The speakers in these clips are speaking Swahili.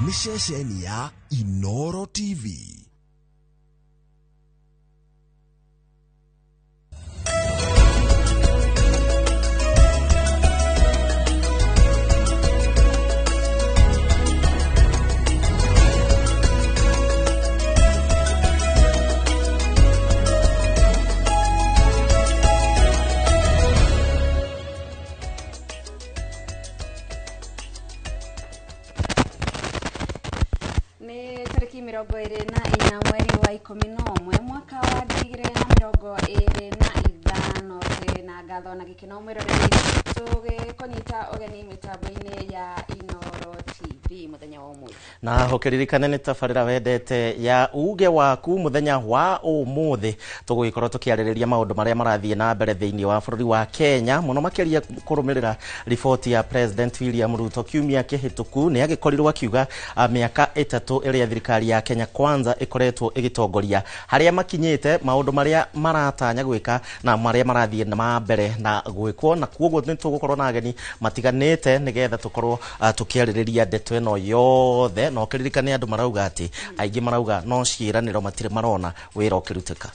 ni ceceni ya Inooro TV. Mirongo iri na inya mweri wa 11 mwaka wa 2025 na ngatho na gikeno mwiroreri tugikonyita ugeni mitambo-ini ya Inooro TV muthenya wa umuthi na hokeririkane ni tabarira wendete ya uge waku muthenya wa umuthi tugugikorwo tukiaririria maundu maria marathie na mbere thiini wa bururi wa Kenya muno makiria kurumirira ripoti ya President William Ruto kiumia kihituku ni agikorirwo akiuga miaka 3 iria thirikari ya Kenya Kwanza ikoretwo igitongoria haria makinyite maundu maria maratanya gwika na maria marathie na mbere na gwikwo na kuoguo ni tugukorwo na ageni matiganite nigetha tukorwo tukiaririria ndeto eno yothe no kiririkane andu marauga ati aingi marauga no ciiraniro matire marona wira ukiruteka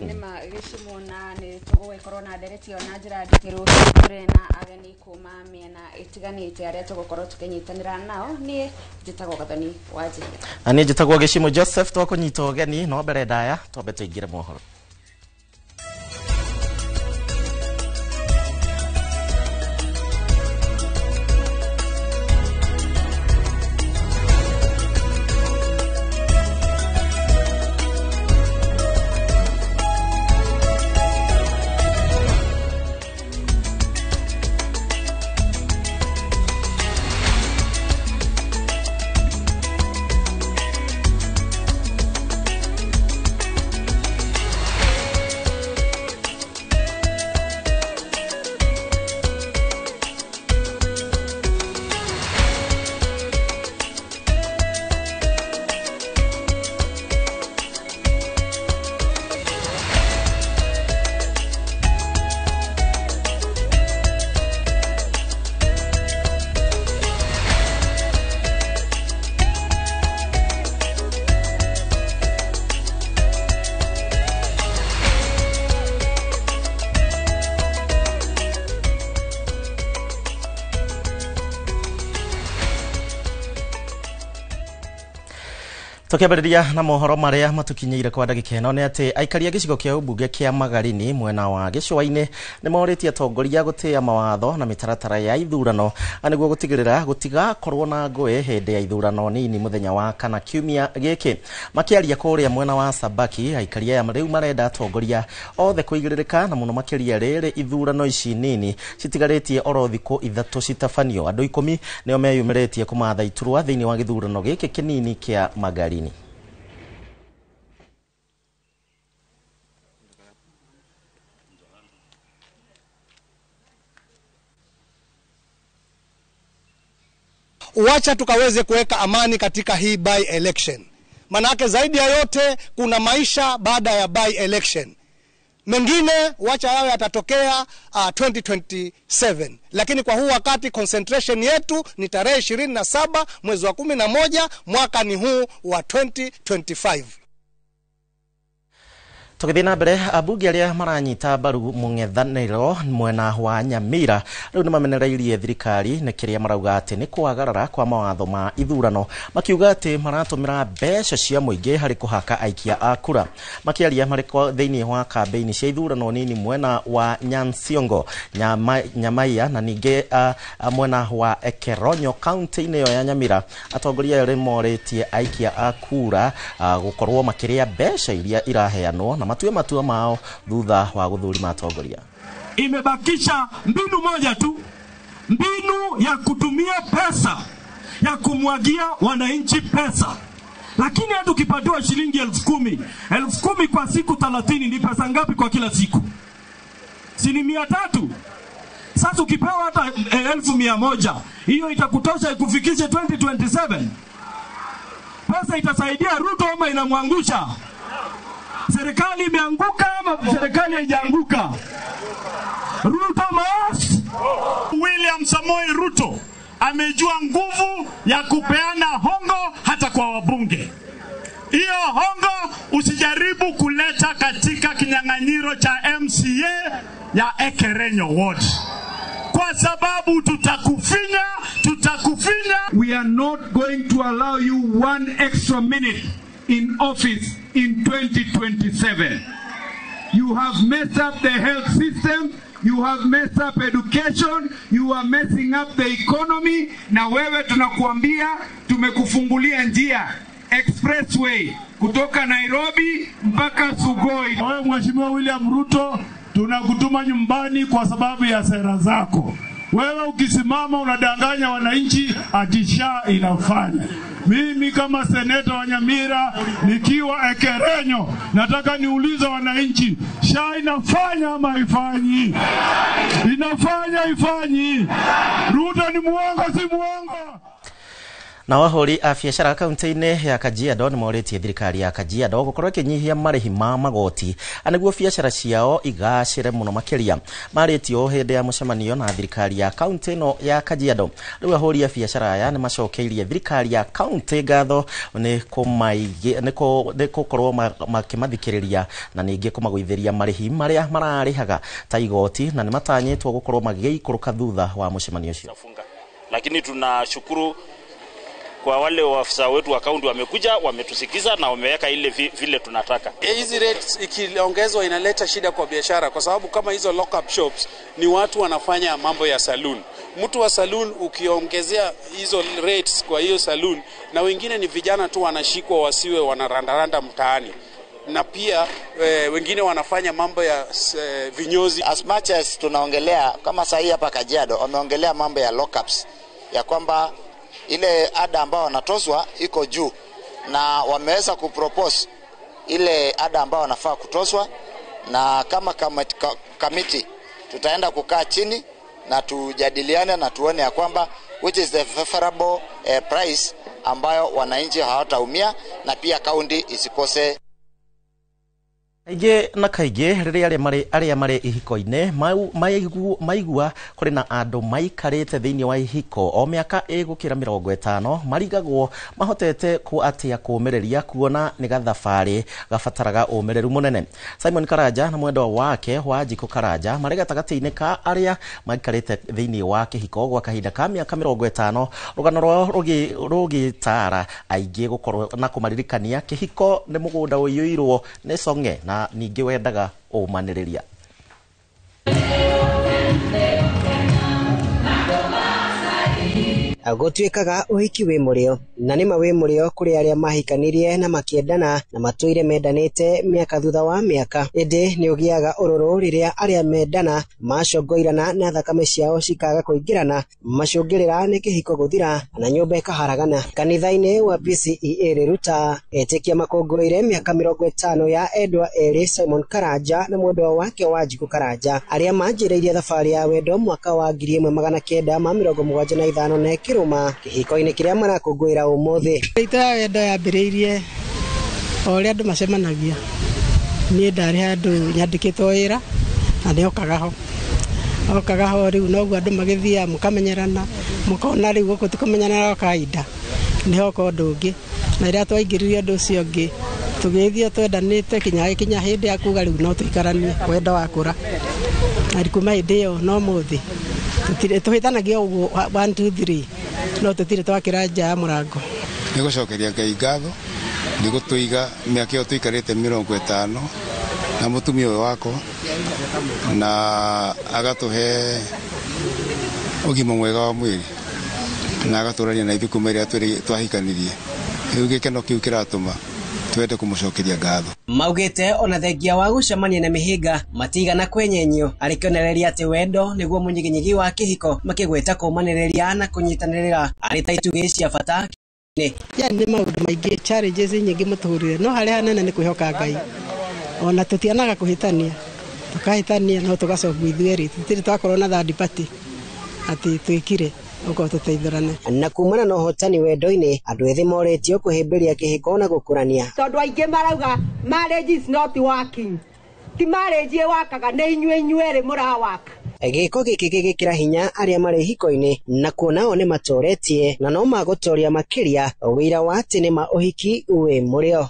nema gicimona ni tugukorwo na ndereti ona njira ndikiru kure na ageni kuma miena itiganite aria tugukorwo tukinyitanira nao ni njitagwo Gathoni Wanjira ani njitagwo Gicimo Joseph twakunyita ugeni no mbere ndaya twambe tuingire mohoro. Tukiambiriria na mohoro maria matukinyeire kwa ndagika ino ni ati aikaria gicigo kia ubunge kia Magarini mwena wa Gicua-ini ni moritie atongoria gutia mawatho na mitaratara ya ithurano aniguo gutigirira gutigakorwo na ngui hindi ya ithurano nini muthenya wa kana kiumia giki makiaria kuria mwena wa Sabaki aikaria ya riu marenda atongoria othe kuigiririka na muno makiria riri ithurano ici nini citigaritie oro thiku ithatu citafanio andu 10 nio meyumiretie kumatha iturwa thiini wa githurano giki kinini kia Magarini. Wacha tukaweze kuweka amani katika hii by election. Manake zaidi ya yote kuna maisha baada ya by election. Mengine wacha yawe yatatokea 2027. Lakini kwa huu wakati concentration yetu ni tarehe 27 mwezi wa 11 mwaka ni huu wa 2025. Tukithina mbere abunge aria maranyita mbaru mung'ethaniro mwena wa Nyamira riu ni mamenereirie thirikari ni kiria marauga ati ni kwagarara kwa mawatho ma ithurano makiuga ati maratumira mbeca cia muingi hari kuhaka aikia a kura makiaria mariko thiini wa campaign cia ithurano nini mwena wa Nyansiongo Nyamaiya na ninge mwena wa Keronyo county ino ya Nyamira atongoria ri moritie aikia a kura gukorwo makiria mbeca iria iraheanwo na matua mao thutha wa guthurima atongoria. Imebakisha mbinu moja tu, mbinu ya kutumia pesa ya kumwagia wananchi pesa. Lakini hata ukipatiwa shilingi 10,000 kwa siku 30 ni pesa ngapi kwa kila siku? Si ni 300. Sasa ukipewa hata 1,100 hiyo itakutosha ikufikishe 2027. Pesa itasaidia Ruto ama inamwangusha? Serikali imeanguka ama serikali haijaanguka? Ruto mas William Samoei Ruto amejua nguvu ya kupeana hongo hata kwa wabunge. Hiyo hongo usijaribu kuleta katika kinyang'anyiro cha MCA ya Ekerenyo Ward, kwa sababu tutakufinya. We are not going to allow you one extra minute in office in 2027. You have messed up the health system, you have messed up education, you are messing up the economy. Na wewe tunakuambia tumekufungulia njia expressway kutoka Nairobi mpaka Sugoi. Wewe Mheshimiwa William Ruto, tunakutuma nyumbani kwa sababu ya sera zako. Wewe ukisimama unadanganya wananchi ati SHA inafanya. Mimi kama seneta wa Nyamira nikiwa Ekerenyo nataka niulize wananchi, SHA inafanya ama haifanyi? Inafanya, ifanyi? Ruto ni muongo si muongo? Na wahuri a biacara kaunti-inĩ ya Kajiado nĩ morĩtie thirikari ya Kajiado gũkorwo ĩkĩnyihia marĩhi ma magoti nĩguo biacara ciao igacĩre mũno makĩria. Marĩtio hĩndĩ ya mũcemanio na thirikari ya kaunti ĩno ya Kajiado. Rĩu ahũri a biacara aya nĩ macokeirie thirikari ya kaunti ngatho nĩ gũkorwo makĩmathikĩrĩria na ningĩ kũmagũithĩria marĩhi marĩa mararĩhaga ta igoti, na nĩ matanyĩtwo gũkorwo magĩikũrũka thutha wa mũcemanio ũcio. Lakini tunashukuru kwa wale waafisa wetu wa kaunti wamekuja, wametusikiza na wameweka ile vile tunataka. Hizi rates ikiongezwa inaleta shida kwa biashara, kwa sababu kama hizo lock up shops ni watu wanafanya mambo ya saloon. Mtu wa saloon ukiongezea hizo rates kwa hiyo saloon, na wengine ni vijana tu wanashikwa wasiwe wanarandaranda mtaani. Na pia wengine wanafanya mambo ya vinyozi. As much as tunaongelea kama sahi hapa Kajiado, wameongelea mambo ya lockups, ya kwamba ile ada ambao wanatozwa iko juu, na wameweza kupropose ile ada ambao wanafaa kutozwa, na kama committee tutaenda kukaa chini na tujadiliane na tuone ya kwamba which is the favorable price ambayo wananchi hawataumia na pia kaunti isikose. Kaingĩ na kaingĩ rĩrĩa arĩa marĩ ihiko-inĩ maigua kũrĩ na andũ maikarĩte thĩinĩ wa ihiko o mĩaka ĩgũkĩra 50 marigagwo mahotete atĩa kũũmĩrĩria, kuona nĩ gathabarĩ gabataraga ũmĩrĩru mũnene. Simon Karanja na mwendwa wake Wanjikũ Karanja marĩ gatagatĩ-inĩ ka arĩa maikarĩte thĩinĩ wa kĩhiko gwa kahinda ka mĩaka 50, rũgano rwao rũgĩtara aingĩ gũkorwo na kũmaririkania kĩhiko nĩ mũgũnda ũiyũirwo nĩ cong'e na ningĩ wendaga ũmanĩrĩria. Gũtuĩkaga ũhiki wĩ mũrĩo, na nĩma wĩ mũrĩo kũrĩ arĩa mahikanirie na makĩendana na matũire mendanĩte mĩaka thutha wa mĩaka. Ĩndĩ nĩ ũgĩaga ũrũrũ rĩrĩa arĩa mendana macongoirana na thakame ciao cikaga kũingĩrana, macũngĩrĩra nĩ kĩhiko gũthira na nyũmba ĩkaharagana. Kanitha-inĩ wa PCEA Rĩruta etĩkia makũngũĩire mĩaka 50 ya endwa erĩ Simon Karanja na mwendwa wake Wanjikũ Karanja arĩa manjĩrĩirie thabarĩ ya wendo mwaka wa 1975 na Kiruma kĩhiko-inĩ kĩrĩa marakũngũĩra ũmũthĩ. Rĩta ya wendo yambĩrĩirie o ũrĩa andũ macemanagia. Niĩ ndarĩ handũ nyandĩkĩtwo wĩra na nĩokaga ho rĩu noguo andũ magĩthiaga mũkamenyerana, mũkona rĩu gũkũ tũkũmenyana kawaida. Nĩhoka ũndũ ũngĩ na rĩrĩa twaingĩririe ũndũ ũcio ũngĩ tũgĩthiĩ twendanĩte kinya hĩndĩ ya kuga rĩu no tũikaranie wendo wakũra. Na kuma hĩndĩ ĩyo no mũthĩ tũhĩtanagia ũguo 1 2 3 no tũtirĩ twakĩra nja ya mũrango. Nĩ gũcokeria Ngai ngatho nĩ gũtũiga mĩaka ĩyo tũikarĩte 50 na mũtumia ũyũ wako, na agatũhe ũgima mwega wa mwĩrĩ na agatũrania na ithukuma iria twahikanirie. Rĩu gĩkeno kĩu kĩratũma twende kũmũcokeria ngatho. Maugĩte ona thengia wa gũcemania na mĩhĩnga matigana kwenyenyio, arĩkĩonereria atĩ wendo nĩguo mũnyiginyigi wa kĩhiko, makĩgweta kũmanĩrĩria na kũnyitanĩrĩra arĩ ta itugĩ cia bata. Nĩ maũndũ maingĩ, challenges nyingĩ mũtũrĩre, no harĩa hanene nĩ kwĩhoka Ngai. Ona tũtianaga kũhĩtania, tũkahĩtania no tũgacoka ithuerĩ, tũtirĩ twakorwo na third party atĩ twĩkire uko tũteithũrane. Na kumana na ũhotani wendo-inĩ, andũ ethĩ moretio kũhĩmbĩria kĩhiko na gũkũrania. Tondũ aingĩ marauga marriage is not working. Ti marriage wakaga nĩ inyuĩ erĩ mũrawaka. giko giki gigikira hinya aria mari hiko-ini na kuonao ni matoretie na no magutoria makiria wira wa ati ni ma uhiki wi murio.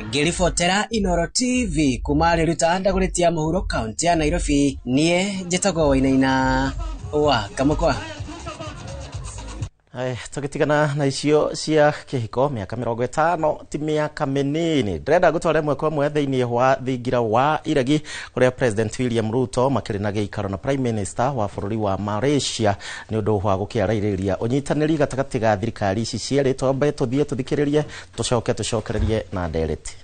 Ngiribotera Inoro TV kuma riruta ndaguritia Muhuro County ya Nairobi, nie njitagwo Wainaina wa Kamukwa. Tugitigana na icio cia kihiko miaka 50 ti miaka minini. Ndrenda gutwara mwe kwa mwe thiini wa thingira wa iragi kuria President William Ruto makiri na giikaro na Prime Minister wa bururi wa Malaysia ni undu wa gukiarairia unyitaniri gatagati ga thirikari ici cieri. Twambe tuthie tuthikiririe tucokererie na ndereti.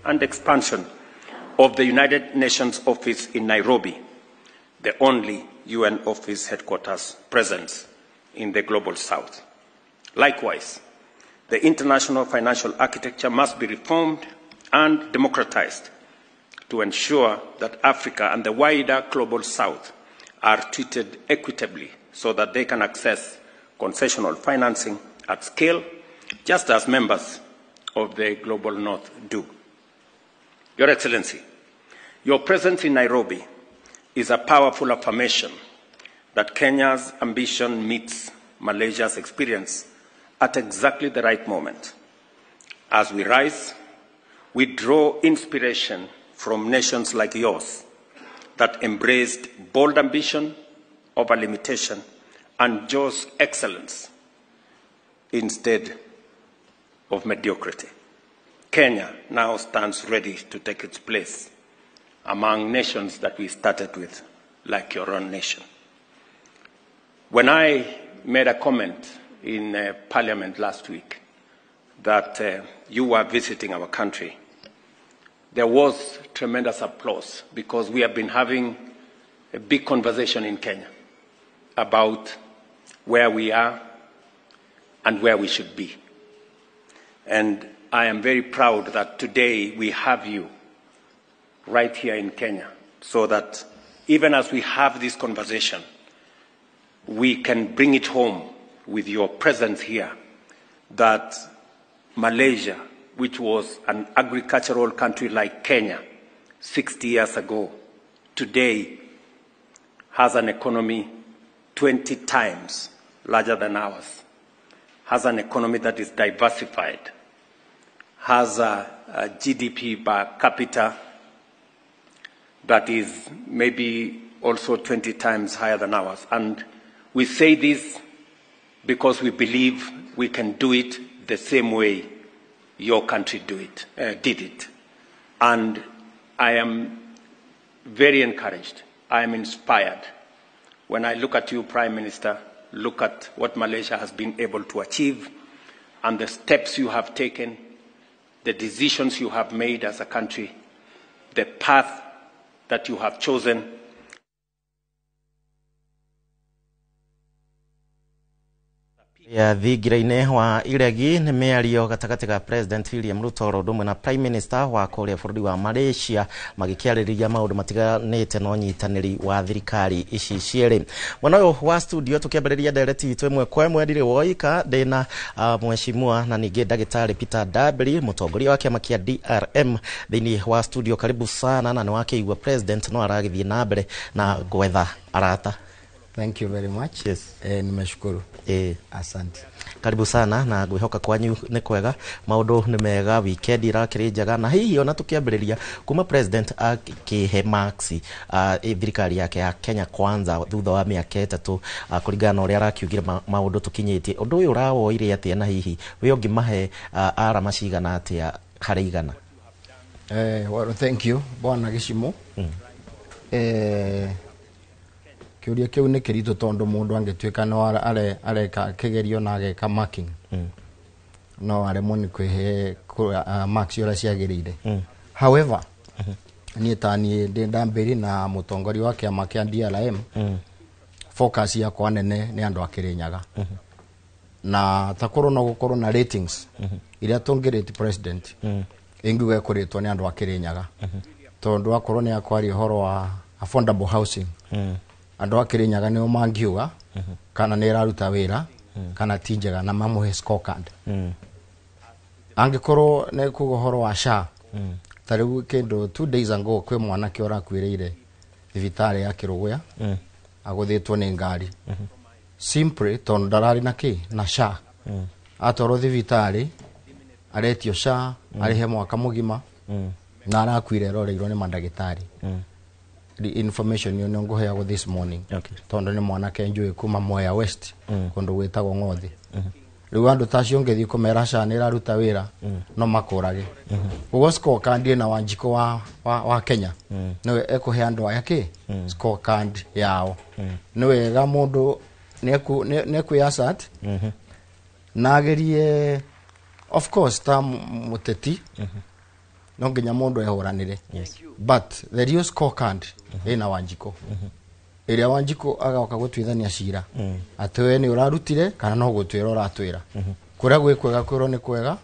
And expansion of the United Nations office in Nairobi, the only UN office headquarters presence in the global south. Likewise, the international financial architecture must be reformed and democratized to ensure that Africa and the wider global south are treated equitably so that they can access concessional financing at scale, just as members of the global north do. Your Excellency, your presence in Nairobi is a powerful affirmation that Kenya's ambition meets Malaysia's experience at exactly the right moment. As we rise, we draw inspiration from nations like yours that embraced bold ambition over limitation and chose excellence instead of mediocrity. Kenya now stands ready to take its place among nations that we started with, like your own nation. When I made a comment in Parliament last week that you were visiting our country, there was tremendous applause because we have been having a big conversation in Kenya about where we are and where we should be. And I am very proud that today we have you right here in Kenya so that even as we have this conversation, we can bring it home with your presence here, that Malaysia, which was an agricultural country like Kenya 60 years ago, today has an economy 20 times larger than ours, has an economy that is diversified, has a GDP per capita that is maybe also 20 times higher than ours. And we say this because we believe we can do it the same way your country did it. And I am very encouraged. I am inspired. When I look at you, Prime Minister, look at what Malaysia has been able to achieve and the steps you have taken, the decisions you have made as a country, the path that you have chosen. Ya thigiraine wa iregi ni miario gatagati ga President William Ruto rodumwe na Prime Minister wa kuria bururi wa Malaysia magikiaririria maundu matiganite no nyitaniri wa thirikari ici cieri. Mwana uyu wa studio tukiambiriria ndereti itu imwe kwa imwe ndire woika ndina mheshimiwa na ninge Dagitari Peter Dabiri mutongoria wa kiama kia DRM thini wa studio. Karibu sana na ni wake igwa President no aragithie na mbere na gwetha arata. Thank you very much. Yes. Nimeshukuru. Asante. Karibu sana na gwihoka kwanyu ni kwega, maundu ni mega, weekend irakiri njega na hihi ona tukiambiriria kuma President akihe maxi thirikari yake ya Kenya Kwanza thutha wa miaka 3 kuringana na uria arakiugire maundu tukinyitie undu uyu urawoire atia na hihi we ungimahe arama cigana atia hari igana? Well, thank you bwana Gishimo. Kiuria kiu ni kirito tondu mundu angetuika no areka kigerio na ageka marking no are moni kwihe marks ura ciagirire. However, ni tani ndambiri na mutongori wa kiama kia DRM focus ya kwa nene ni andu akirinyaga na takoro no gukoro na ratings iria tongirite president inguge kuritwo ni andu akirinyaga tondu akoro ni akwari horo wa affordable housing andu akirinyaga ni mangiuga kana ni raruta wira kana tinjega na mamuhe scorecard angikoro ne kugohoro wa SHA tariu kendo 2 days ago kwe mwana ki orakwirire thibitari ya Kiruguya aguthitwo ni ngari simply tondu ndarari na ki na SHA atoro thibitari aretio SHA arihe mwaka mugima na arakwire roreirwo ni mandagitari the information you ngo heago this morning tondu ni mwana kenjue kuma Mwea West kondo gwetagwo Ngothi riu andu tacio ngethi kumera SHA ni raruta wira no makorage ugo scorecard na Wanjiko wa Kenya niwe ekuhe andu aya ki scorecard yao niwe ga mundu neku yasat nagerie of course ta muteti no nginya mundu ehoranire but the real scorecard ina Wanjiko iria Wanjiko agaoka gutwithania cira atwe ni urarutire kana no gutwira uratwira kuria gwikwega kwiro ni kwega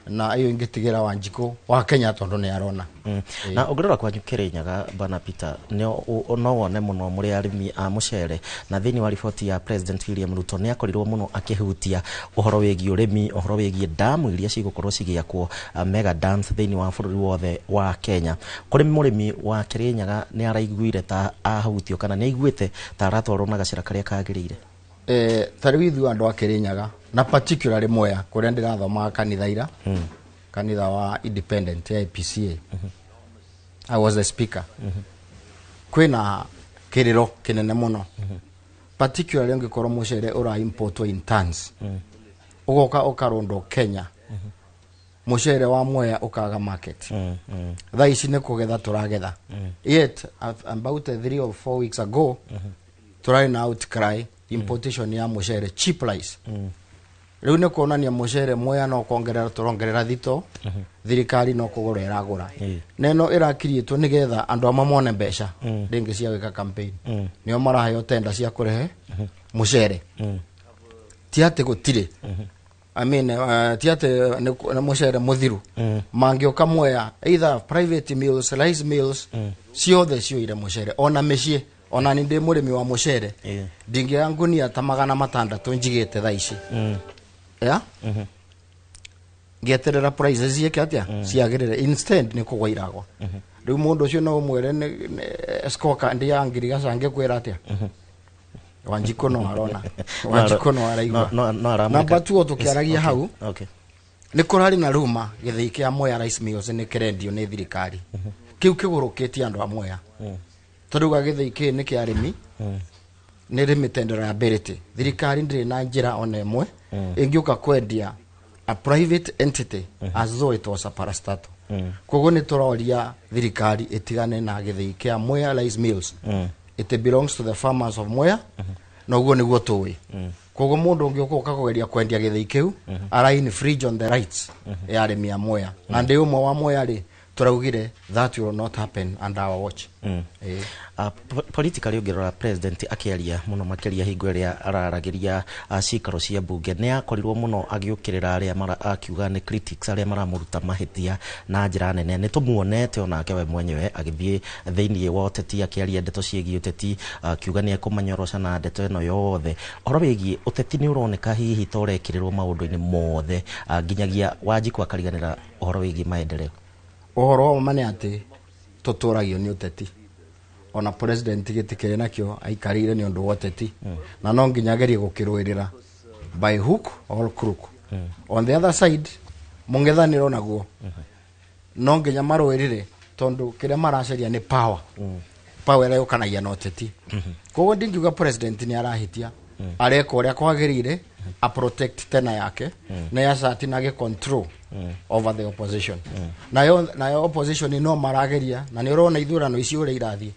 na iyo ingitigira Wanjiko wa Kenya tondu ni arona na ugirora kwa Kirinyaga bana Peter no wone muno muri arimi a mucere na thini wa ripoti ya President William Ruto ni akorirwo muno akihutia uhoro wegi urimi uhoro wegi damu iria cigukorwo cigiakwo mega dance thini wa bururi wothe wa Kenya kuri murimi wa Kirinyaga ni araiguire ta ahutio kana ni aiguite ta aratwarwo na gacira karia kagirire tarwithu andu a Kirinyaga na particularly Mwea kuria ndirathoma kanitha ira kanitha wa independent ya PCA I was the speaker kwina kiriro kinene muno particularly ngikorwo mucere ura importwo in tons ugoka ukarondo Kenya mucere wa Mwea ukaga market tha ici ni kugetha turagetha yet about 3 or 4 weeks ago try na outcry importation ya mucere cheap price riu ne kuonania mucere Mwea no kuongerera turongerera thito thirikari no kugura iragura neno irakirietwo nigetha andu amamone mbeca ndingi cia wika campaign nio marahayo tenda cia kurehe mucere tiate gutire I mean tiate na mucere muthiru mangioka Mwea either private mills rice mills ciothe cio ire mucere ona mecie ona ndi murimi wa mucere ndingi yangunia ta 600 njigite tha ici ya ngeterera prices yake atia ciagirire instead ni kugwa iragwa riu mundu ucio no mwere ni scorecard ya ngiri gacange kwira atia Wanjiko no arona Wanjiko no araigwa na batu tukiaragia hau ni kurari na ruma githii kia Mwea rice mills ni kirendio ni thirikari kiu kigurukitie andu a Mwea toruga githii ki ni kia arimi ni limited liability thirikari ndiri na njira ona emwe ingiuka kwendia a private entity as though it was a parastatal kogo ni turoria thirikari itigane na githii kia Mwea rice mills it belongs to the farmers of Mwea na ugo niguo tuwi kogo mundu ungiuka ukageria kwendia githii kiu ara infringe on the rights ya arimi a Mwea na ndi umwe wa Mwea ri turaugire that will not happen under our watch politically ugirora president akiaria muno makiria hingo iria araragiria cikaro cia bunge ni akorirwo muno agiukirira aria mara akiuga ni critics aria maramuruta mahitia na njira nene ni tumuonete onake we mwenyewe agithie thiini wa uteti akiaria ndeto ciegi uteti akiuga ni ekumanyorosha na ndeto eno yothe oro wigi uteti ni uroneka hihi torekirirwo maundu-ini mothe nginyagia Wanjiko akariganira ohoro wigi maendeleo ohoro mane ati tuturagio ni uteti ona president gitikire nakio aikarire ni undu woteti na no nginyagerie gukirwirira by hook or crook on the other side mungethaniro naguo no nginya marwirire tondu kire maraceria ni power power ira yukanagia na uteti kogo ndingiuga president ni arahitia areko uria kwagirire a protect tena yake na yasati na control over the opposition na yo opposition no marageria na ni urona ithurano ici uri irathie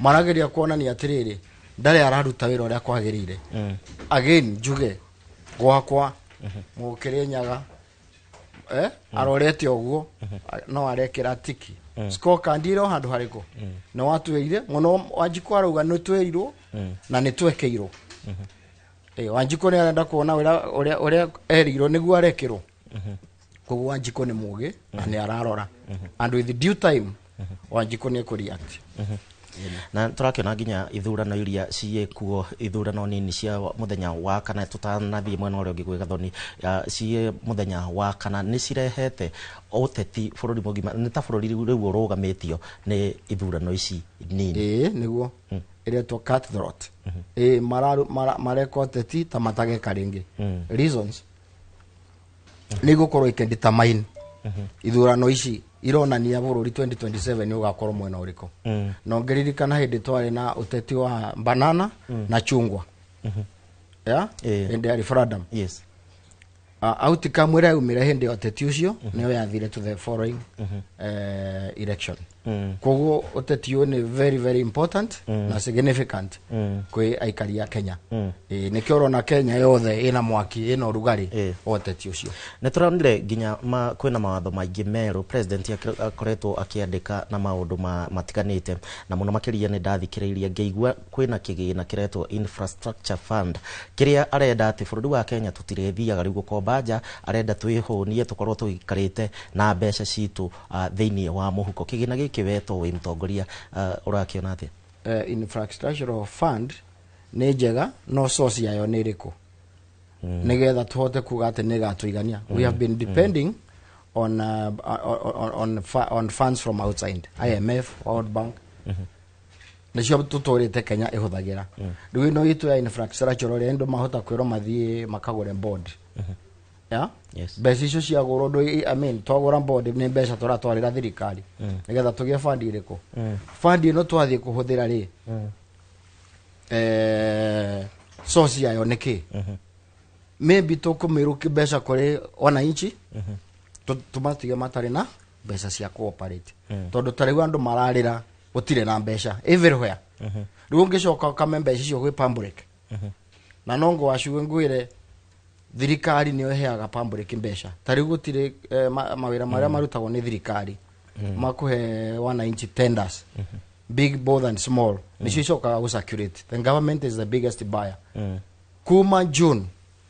marageria kuona ni atiriri ndare araruta wira uria kwagirire again juge gwakwa mukirinyaga arorete oguo no arekera tiki scorecard iro handu hariko no watuire muno Wanjiko arauga no twerirwo na ni twekeirwo Wanjiko ni arenda kuona uria erirwo niguo arekirwo koguo Wanjiko ni muge na ni ararora and with due time Wanjiko ni kureact na turakiona nginya ithurano iria ciekuo ithurano nini cia muthenya wa kana tutanathie mwena uria ungi Gathoni cie muthenya wa kana ni cirehete uteti bururi mugima ni ta bururi riu urugamitio ni ithurano ici nini niguo iretwo cutthroat mareka uteti ta matageka ringi reasons ni gukorwo ikendetermine ithurano ici ironania bururi 2027 ni ugakorwo mwena uriko no ngiririkana hindi twari na uteti wa banana na chungwa ende referendum outcome ira umire hindi uteti ucio niyo yathire to the following election koguo uteti uyu ni very very important na significant kwi aikari ya Kenya nikio rona Kenya yothe ina mwaki ina urugari uteti ucio ne turonire ginya kwina mawatho maingi meru president akoretwo akiandika na maundu matiganite na muno makiria ni ndathikiriria ngeigua kwina kigina kiretwo infrastructure fund kiria arenda ati bururi wa Kenya tutirethia riu gukomba nja arenda twihunie tukorwo tuikarite na mbeca citu thiini wa muhuko kigina giki weto wi mtongoria urakiona atia infrastructure fund ni njega no source yayo ni iriku nigetha tuhote kuga ati ni gatuigania we have been depending on funds from outside IMF World Bank nicio tutorite Kenya ihuthagira riu no itu ya infrastructure ri ndo mahota kwiro mathie makagure board mbeca icio cia goro ndo twagura board ni mbeca turatwarira thirikari nigetha tugie fund iriku fund ino twathie kuhuthira ri source yayo niki maybe tukumiruki mbeca kuri wananchi tumatige matari na mbeca cia cooperate tondu tariu andu mararira gutire na mbeca everywhere riu ngicoka kame mbeca icio gwi public na nongo wacu ngwire thirikari niyo heaga public mbeca tariu gutire mawira maria marutagwo ni thirikari makuhe wananchi tenders big bold and small nicio icokaga gu circulate the government is the biggest buyer kuma June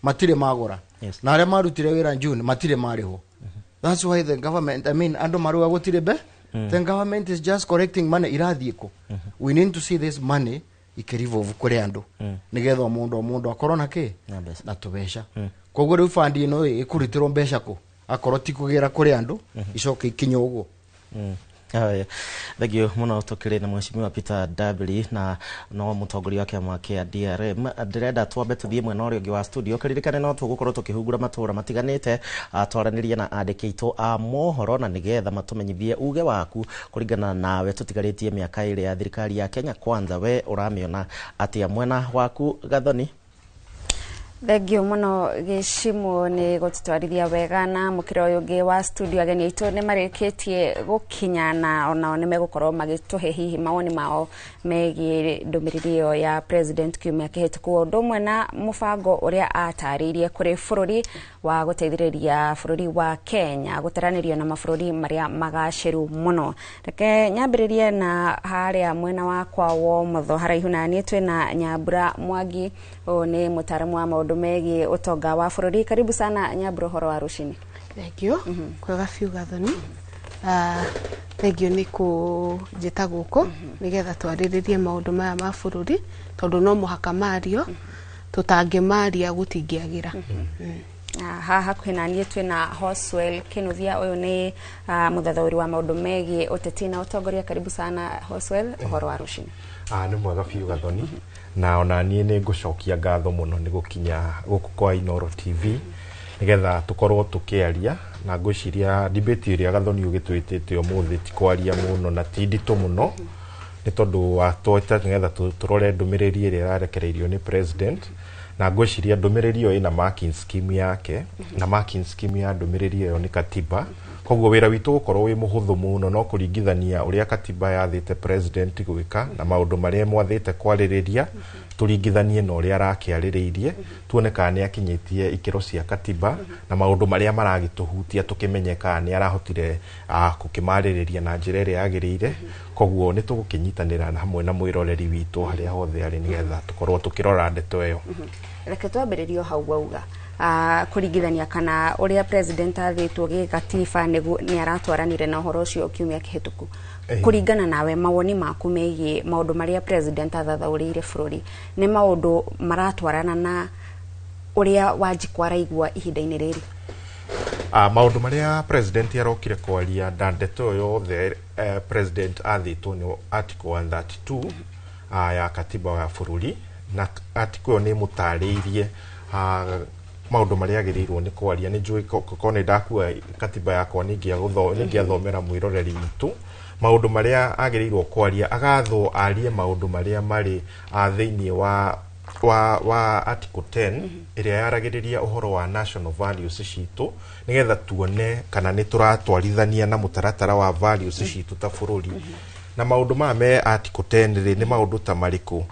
matire magura na aria marutire wira June matire mariho that's why the government ando maruga gutire be the government is just collecting money irathieko we need to see this money ikirivolve kuri andu nigetha mundu akorwo na ki na tubeca koguo riu fund ino ikuritirwo mbeca ku akorwo ti kugira kuri andu icoke ikinyo uguo Thank you muno tukiri na mheshimiwa Peter Dabiri na no mutongoria wa kiama kia DRM ndirenda twambe tuthie mwena uria ungi wa studio kiririkane no tugukorwo tukihungura matura matiganite twaraniria na andiki itu a mohoro na nigetha matumenyithie uge waku kuringana nawe tutigaritie miaka iri ya thirikari ya Kenya kwanza we uramiona atia mwena waku Gathoni Thegio muno gicimo ni gututwarithia wega na mukiro uyu ngi wa studio ageni itu ni marikitie gukinyana ona ni megukorwo magituhe hihi maoni mao megi ndumiriro ya president kiumia kihituku undu mwe na mubango uria ataririe kuri bururi wa guteithiriria bururi wa Kenya gutaranirio na mabururi maria magaciru muno reke nyambiririe na haria mwena wa kwa wo mutho haraihu na ni twina Nyambura Mwangi ni mutaramu wa maundu megi utonga wa bururi karibu sana Nyambura horo wa rucini thank you kwega fiu Gathoni thank you ni kujita guko nigetha twariririe maundu maya ma bururi tondu no muhaka mario tutangimaria gutingiagira haha kwina nie twina Hoswell Kinuthia uyu ni muthathauri wa maundu megi uteti na utongoria karibu sana Hoswell horo wa rucini ni mwega fiu Gathoni na ona nie ni ngucokia ngatho muno ni gukinya guku kwa Inoro TV nigetha tukorwo tukiaria na ngwiciria debate iria Gathoni ugitwitite umuthi ti kwaria muno na ti ndito muno ni tondu atwita nigetha turore ndumiriri iria irarekereirio ni president na ngwiciria ndumiriri iyo ina marking scheme yake na marking scheme ya ndumiriri iyo ni katiba koguo wira witu gukorwo wi muhuthu muno no kuringithania uria katiba yathite president gwika na maundu maria mwathite kwaririria turingithanie na uria arakiaririirie tuone kana ni akinyitie ikiro cia katiba na maundu maria maragituhutia tukimenyeka ni arahotire kukimaririria na njira iria yagirire koguo ni tugukinyitanira na hamwe na mwiroreri witu haria hothe ari nigetha tukorwo tukirora ndeto iyo reke twambiririo hau wauga kuringithania kana uria president athitwo gigatiba ni aratwaranire na horo ucio kiumia kihituku kuringana nawe mawoni maku megie maundu maria president athathaurire bururi ni maundu maratwarana na uria Wanjiku araigua ihinda-ini riri? Maundu maria president arokire kwaria ndandeto yothe president athitwo ni article 132 ya katiba ya bururi, na article ni mutariirie maundu maria agirirwo ni kwaria. Ni njui kone ndakua katiba yakwa ningiathomera mwiroreri witu maundu maria agirirwo kwaria, agathwo arie maundu maria mari thiini wa article 10 iria yaragiriria uhoro wa national values citu, nigetha tuone kana ni turatwarithania na mutaratara wa values citu ta bururi. Na maundu ma me article 10 ni maundu ta mariku?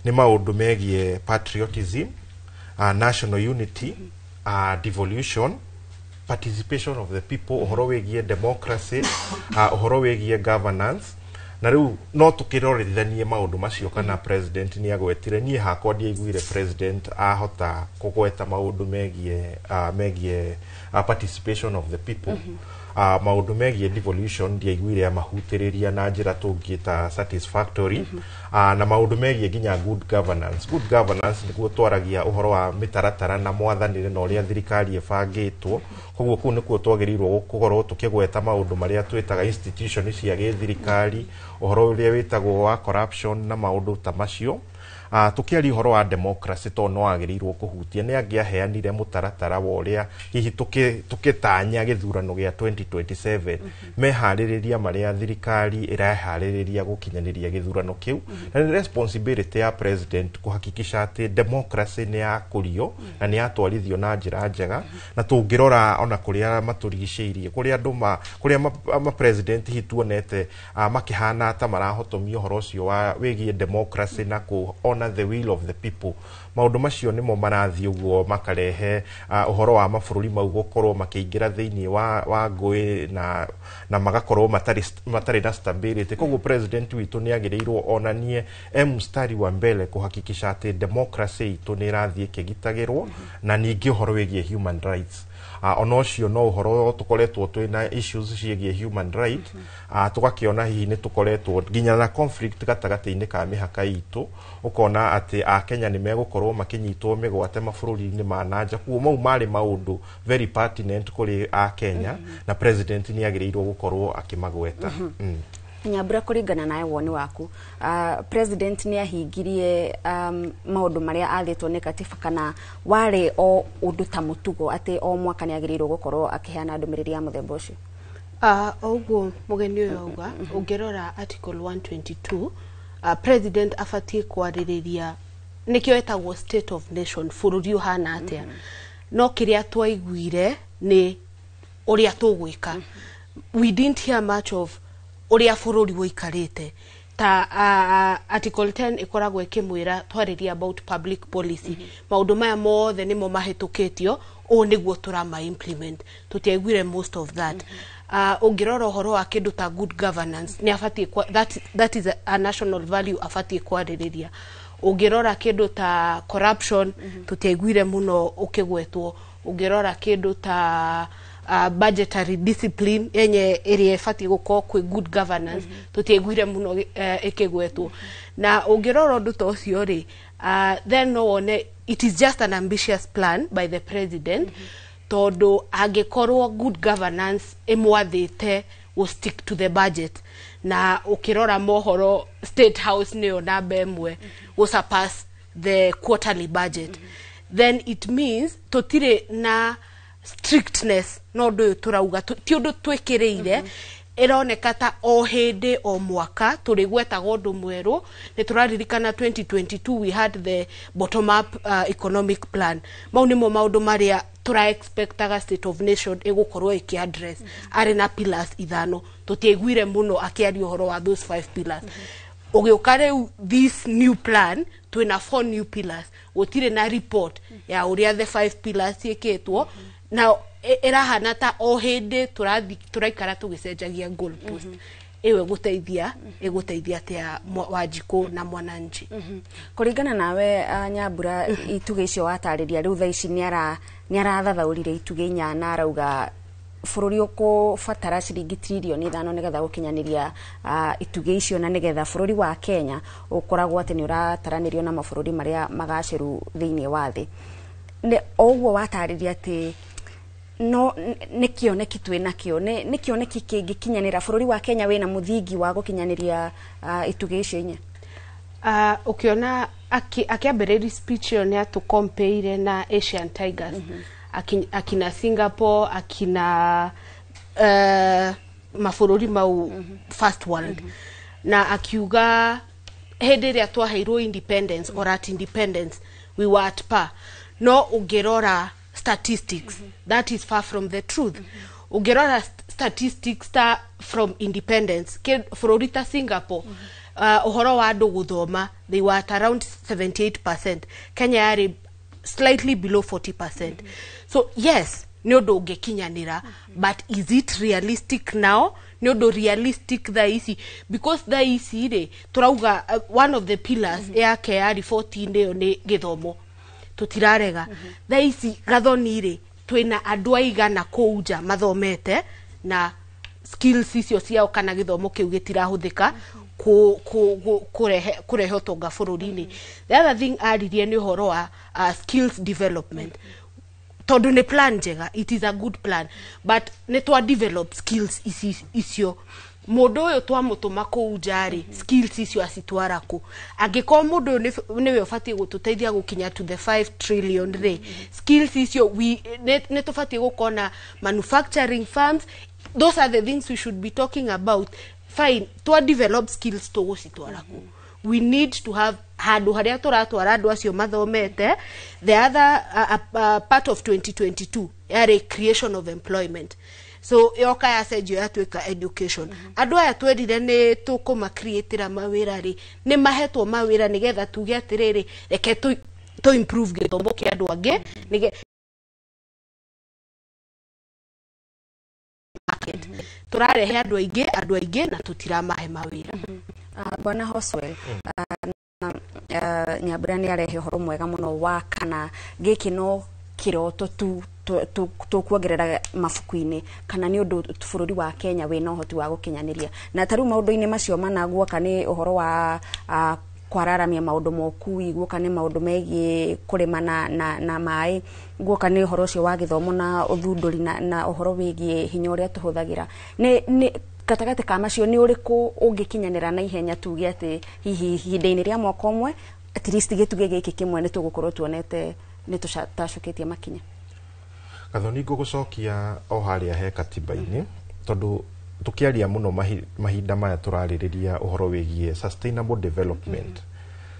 Ni maundu megie patriotism, national unity, devolution, participation of the people, uhoro wegie democracy, uhoro wegie governance. Na riu no tukirorithanie maundu macio kana president ni agwetire. Nie hakwa ndiaiguire president ahota kugweta maundu megie participation of the people. Maundu megie devolution ndiaiguire amahutiriria na njira tungita satisfactory. Na maundu megie ginya good governance. Good governance niguo twaragia uhoro wa mitaratara na mwathanire na uria thirikari ebangitwo. Koguo ku nikuo twagirirwo gukorwo tukigweta maundu maria twitaga institution cia githirikari, uhoro uria witagwo wa corruption na maundu ta macio. Tukiari uhoro wa democracy to no agirirwo kuhutia ni angiaheanire mutaratara wa uria hihi tukitanya githurano gia 2027 mehaririria maria thirikari irahaririria gukinyaniria githurano kiu. Na ni responsibility ya president kuhakikisha ati democracy ni yakurio na ni yatwarithio na njira njega. Na tungirora ona kuria maturigiceirie kuria anduma kuria ma president hituonete makihana ta marahotomio uhoro ucio wa wigie democracy na kuona the will of the people. Maundu macio nimo marathi uguo makarehe uhoro wa mabururi mau gukorwo makiingira thiini wa ngui na magakorwo matari na stability. Koguo president witu ni agirirwo onanie mstari wa mbele kuhakikisha ati democracy itu ni rathi ikigitagirwo na ningi uhoro wigie human rights. Onocio no uhoro tukoretwo twina issues ciigie human right. Tugakiona hihi ni tukoretwo ginya na conflict gatagati-ini ka mihaka itu, ukona ati Kenya ni megukorwo makinyitwo migwate mabururi-ini ma nanja. Kuo mau mari maundu very pertinent kuri Kenya na president ni agirirwo gukorwo akimagweta. Nyambura kuringana nae woni waku, president ni ahingirie maundu maria athitwo ni katiba kana wari o undu ta mutugo ati o mwaka ni agirirwo gukorwo akiheana ndumiriri ya muthemba ucio? Oguo mugeni uyu auga ungirora article 122, president afatie kwaririria nikio etagwo state of nation, bururi uhana atia. No kiria twaiguire ni uria tugwika. We didn't hear much of uria bururi woikarite. Ta article 10 ikoragwo ikimwira twariria about public policy. Maundu maya mothe nimo mahitukitio o niguo turama implement. Tutiaiguire most of that. Ungirora uhoro wa kindu ta good governance ni afatie that is a national value afatie kwaririria. Ungirora kindu ta corruption tutiaiguire muno ukigwetwo. Ungirora kindu ta budgetary discipline yenye area fati guko kwi good governance tutiaiguire muno ikigwetwo. Na ungirora undu to cio ri then no one it is just an ambitious plan by the president. Todo angikorwo good governance imwathite will stick to the budget. Na ukirora mohoro State House niyo namba emwe will surpass the quarterly budget. Then it means totire na strictness no ndu turauga ti undu twikiriire ironeka ta o hindi o mwaka turi gweta gondu mweru. Ni turaririkana 2022 we had the bottom up economic plan. Mau nimo maundu maria tura expectaga state of nation igukorwo iki address ari na pillars ithano. Tutiaiguire muno akiaria uhoro wa those 5 pillars. Ugiukare this new plan twina 4 new pillars. Gutire na report ya uria the 5 pillars iketwo. Now irahana ta o hindi turaikara tugicenjagia goal post. Ewe guteithia eguteithia tia Wanjiku na mwananchi. Kuringana nawe Nyambura, ituge icio watariria riu tha ici ni arathathaurire ituge inya na arauga bururi uko fatara ciringi trilioni 5 nigetha gukinyaniria ituge icio na nigetha bururi wa Kenya ukoragwo ati ni urataranirio na mabururi maria magaciru thiini wa thi ne ogwo watariria ati no nikioneki twinakio ni kioneki kingikinyanira bururi wa Kenya wina muthingi wa gukinyaniria ituge icio inya ukiona akiambiriri speech yo ni atu compare na Asian Tigers akina Singapore akina mabururi mau first world na akiuga hende ria twaheirwo independence or at independence we were at par no ungirora statistics that is far from the truth ungirora statistics from independence bururi ta Singapore uhoro wa andu guthoma they were at around 78%. Kenya yari slightly below 40%. So yes, ni undu ungekinyanira, but is it realistic now? Ni undu realistic tha ici because tha ici ri turauga one of the pillars yake yari 14 yo ni githomo tutirarega tha ici gathoni ri twina andu aigana kuuja mathomete na skills icio ciao kana githomo kiu gitirahuthika kurehe utonga bururi-ini. The other thing aririe ni uhoro wa skills development. Tondu ni plan njega, it is a good plan, but ni twa develop skills icio mundu uyu twamutuma kuu njari skills icio acitwara ku angiko mundu niwe ufatie gututeithia gukinya to the 5 trillion ri skills icio ne tufatie gukona manufacturing firms. Those are the things we should be talking about. Fine, to develop skills to gucitwara ku. We need to have handu haria turatwara andu acio mathomete. The other part of 2022 yari creation of employment. So yoka ya sejo ya tweka education. Andu aya twedire ni tukuma createira mawira ri ni mahetwo mawira nigetha tuge atiriri reke to improve githomo kia andu ange nige turarehe andu aingi na tutiramahe mawira. Bwana Hoswell Nyambura ni arehe horo mwega muno wa kana giki no kiroto tu kuongerera mafuku-ini kana ni undu bururi wa Kenya wina uhoti wa gukinyaniria na taru maundu-ini macio managwo kana uhoro wa kwararamia maundu mokui guoka ni maundu megi kurima na mai guoka ni uhoro cio wa githomo na uthunduri na uhoro wigi hinya uria tuhuthagira ni katagate ka macio ni uriku ungikinyanira na ihenya tuge ati hihi hinde-ini ria mwaka umwe at least gituge giki kimwe ni tugukorwo tuonete ni tutashukitie makinya. Gathoni ngugucokia o haria he katiba-ini tondu tukiaria muno mahinda maya turaririria uhoro wigie sustainable development.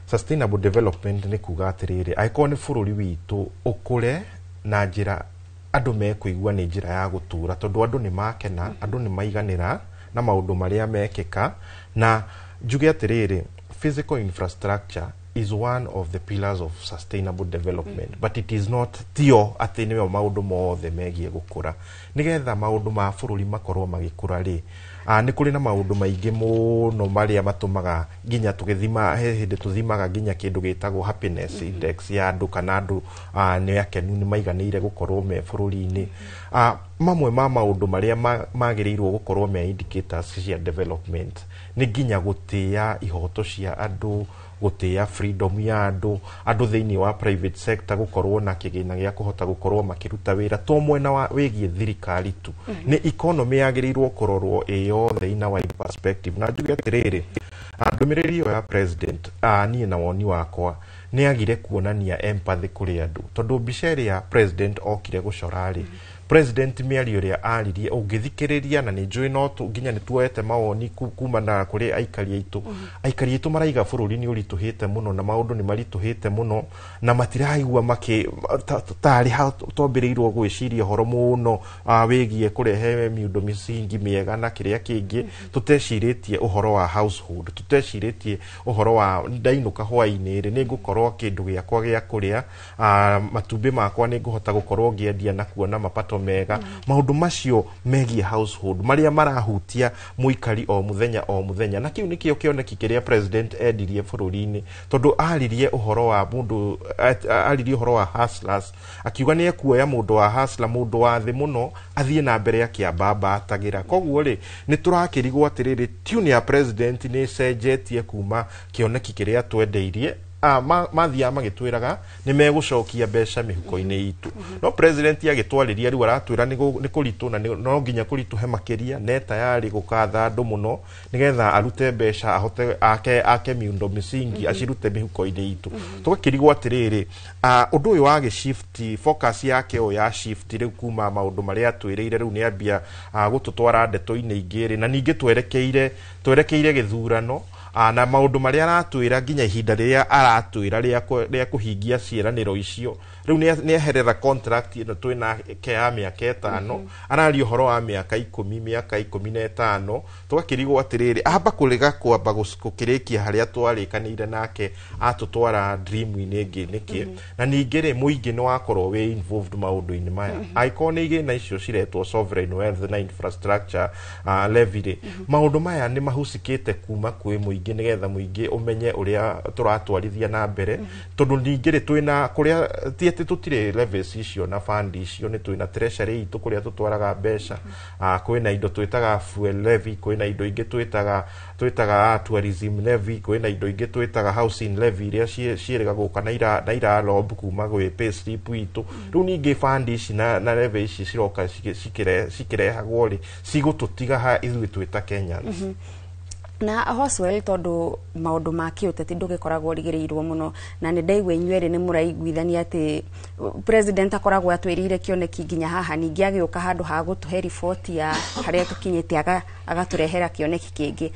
Sustainable development ni kuga atiriri aiko ni bururi witu ukure na njira andu mekuigua ni njira ya gutura tondu andu ni makena andu ni maiganira na maundu maria mekeka na njuge atiriri physical infrastructure is one of the pillars of sustainable development but it is not tio ati niwe maundu mothe megie gukura nigetha maundu ma bururi makorwo magikura ri ni kuri na maundu maingi muno maria matumaga ginya tugithima hindi tuthimaga ginya kindu gitagwo happiness index ya andu kana andu ni akenu ni maiganire gukorwo me bururi-ini mamwe ma maundu maria magirirwo gukorwo me indicators cia development ni ginya gutia ihoto cia andu gutia freedom ya andu thiini wa private sector gukorwo na kigina gia kuhota gukorwo makiruta wira to mwena wa wigie thirikari tu ni economy yagirirwo kurorwo iyo thiina wa perspective na njuge atiriri ndumiriri yo ya president nie na woni wakwa ni agire kuonania empathy kuri andu tondu biceri ya president okire gucorari president miario ria aririe ungithikiriria na ni njui no nginya ni tuete mawoni kuma na kuri aikari aitu maraiga bururi ni urituhite muno na maundu ni marituhite muno na matiraigua maki tari ha tombirirwo gwiciria horo muno wigie kurehe miundo misingi miega na kiria kingi tuteciritie uhoro wa household tuteciritie uhoro wa ndainuka hwaini ri ni ngukorwo kindu giakwa gia kuria matumbi makwa ni nguhota gukorwo ngiendia na kuona mapato mapato mega maundu macio megie household maria marahutia muikari o muthenya na kiu nikio kioneki kiria president edirie bururi-ini tondu aririe uhoro wa mundu aririe uhoro wa hustlers akiuga ni ekuoya mundu wa hustler mundu wa thi muno athie na mbere ya kiambamba atagira koguo ri ni turakirigwo atiriri tune ya president ni cenjetie kuma kioneki kiria twendeirie mathia magitwiraga ni megucokia mbeca mihuko-ini itu no president agitwariria riu aratwira ni kuritu na no nginya kurituhe makiria ne tayari gukatha andu muno nigetha arute mbeca ahote ake miundo misingi acirute mihuko-ini itu tugakirigwo atiriri undu uyu wa shift focus yake o ya shift riu kuma maundu maria twiriire riu ni ambia gututwara ndeto-ini ingiri na ningi twerekeire githurano na maundu maria aratwira nginya ihinda riria aratwira ria kuhingia ciiraniro icio riu ni eherera contract ino twina ya miaka 5 arario horo wa miaka 15 tugakirigwo atiriri amba kuriga kwamba gukirikia haria twarikanire nake atutwara dream-ini ingi niki na ningire muingi ni wakorwo we involved maundu-ini maya iconic na icio ciretwo sovereign wealth na infrastructure levy maundu maya ni mahusikite kuma kwi muingi nigetha muingi umenye uria turatwarithia na mbere tondu ningire twina kuria tiete tutire levies icio na fund icio ni twina treasury itu kuria tutwaraga mbeca kwina indo twitaga fuel levy kwina indo ingi twitaga tourism levy kwina indo ingi twitaga housing levy iria ciiriga guka na ira lob kuma gwi pay slip itu riu ningi fund ici na levy ici ciroka cikirehagwo ri cigututiga ha ithui twita Kenyans na hoswell tondu maundu ma kiuteti ndugikoragwo rigirirwo muno na ni ndaigwe inywere ni muraiguithania ati president akoragwo atwirire kioneki nginya haha ningi agiuka handu ha gutuhe report ya haria tukinyite agaturehera kioneki kingi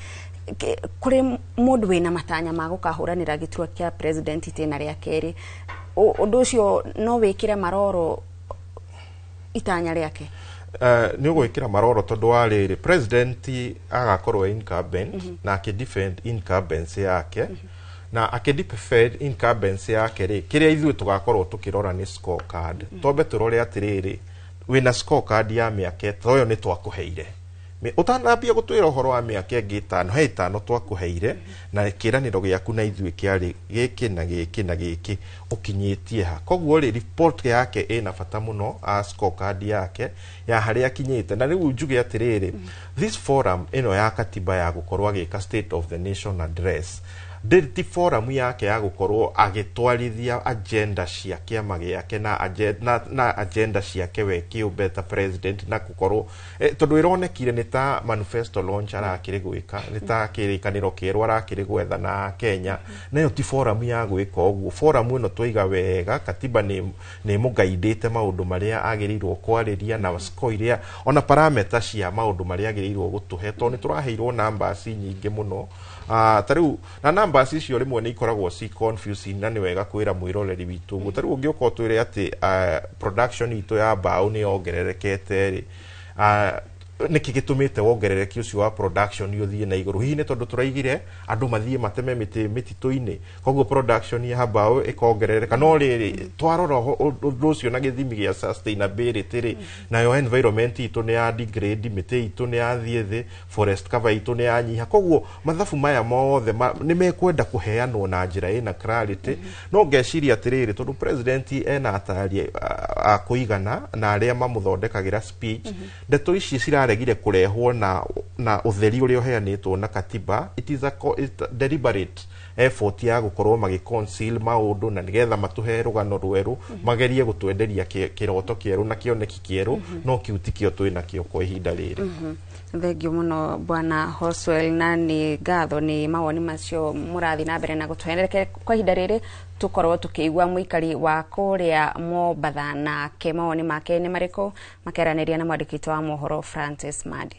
kuri mundu wina matanya ma gukahuranira giturwa kia president itena ria keri undu ucio no wikire maroro itanya riake ni gwikira maroro tondu wa riri president agakorwo incumbent na akidefend incumbency yake na akidefend incumbency yake ri kiria ithui tugakorwo tukirora ni scorecard tombe turore atiriri wina scorecard ya miaka toyo ni twakuheire utanambia gutwira uhoro wa miaka ingi 5 twakuheire na kiraniro giaku na ithui kiari giki na giki ukinyitie ha koguo ri report yake ina bata muno scorecard yake ya haria kinyite na riu njuge atiriri this forum ino ya katiba ya gukorwa gika state of the nation address dirty forum yake ya gukorwo agitwarithia agenda cia kiama giake na agenda ciake we kiubeta president na gukorwo tondu ironekire ni ta manifesto launch arakiri gwika ni ta kirikaniro kieru arakiri gwetha na Kenya nayo ti forum ya gwika uguo forum ino twiga wega katiba ni mugaidite maundu maria agirirwo kwariria na scoiria ona parameter cia maundu maria agirirwo gutuhe tondu ni turaheirwo numbers nyingi muno tariu na numbers icio rimwe ni ikoragwo si confusing na ni wega kwira mwiroreri witu tariu ungiuka twire ati production itu ya bao ni ongererekete ri niki gitumite wongerereki ucio wa production yuthie na iguru hihi ni tondu turaigire andu mathie mateme mitito-ini koguo production ya bao ikongerereka no riri twarora undu ucio na githimi gia sustainability ri nayo environment itu ni ya degrade miti itu ni yathie thi forest cover itu ni yanyiha koguo mathabu maya mothe ni mekwenda kuheanwo na njira ina clarity no ngeciria atiriri tondu president ena atari akuigana na aria mamuthondekagira speech ndeto ici regire kurehwo na utheri uria uheanitwo na katiba it is a deliberate effort ya gukorwo magiconceal maundu na nigetha matuhe rugano rweru magerie gutwenderia kiroto kieru na kioneki kieru no kiutikio twina kio kwa ihinda riri thengio muno bwana Hoswell na ni gatho ni mawoni macio murathi na mbere na gutwendereke kwa ihinda riri tukorwo tukiigwa muikari wa kuria Mombatha na ke mawoni make ni mariko makeraniria na mwandikito wa mohoro Francis Madi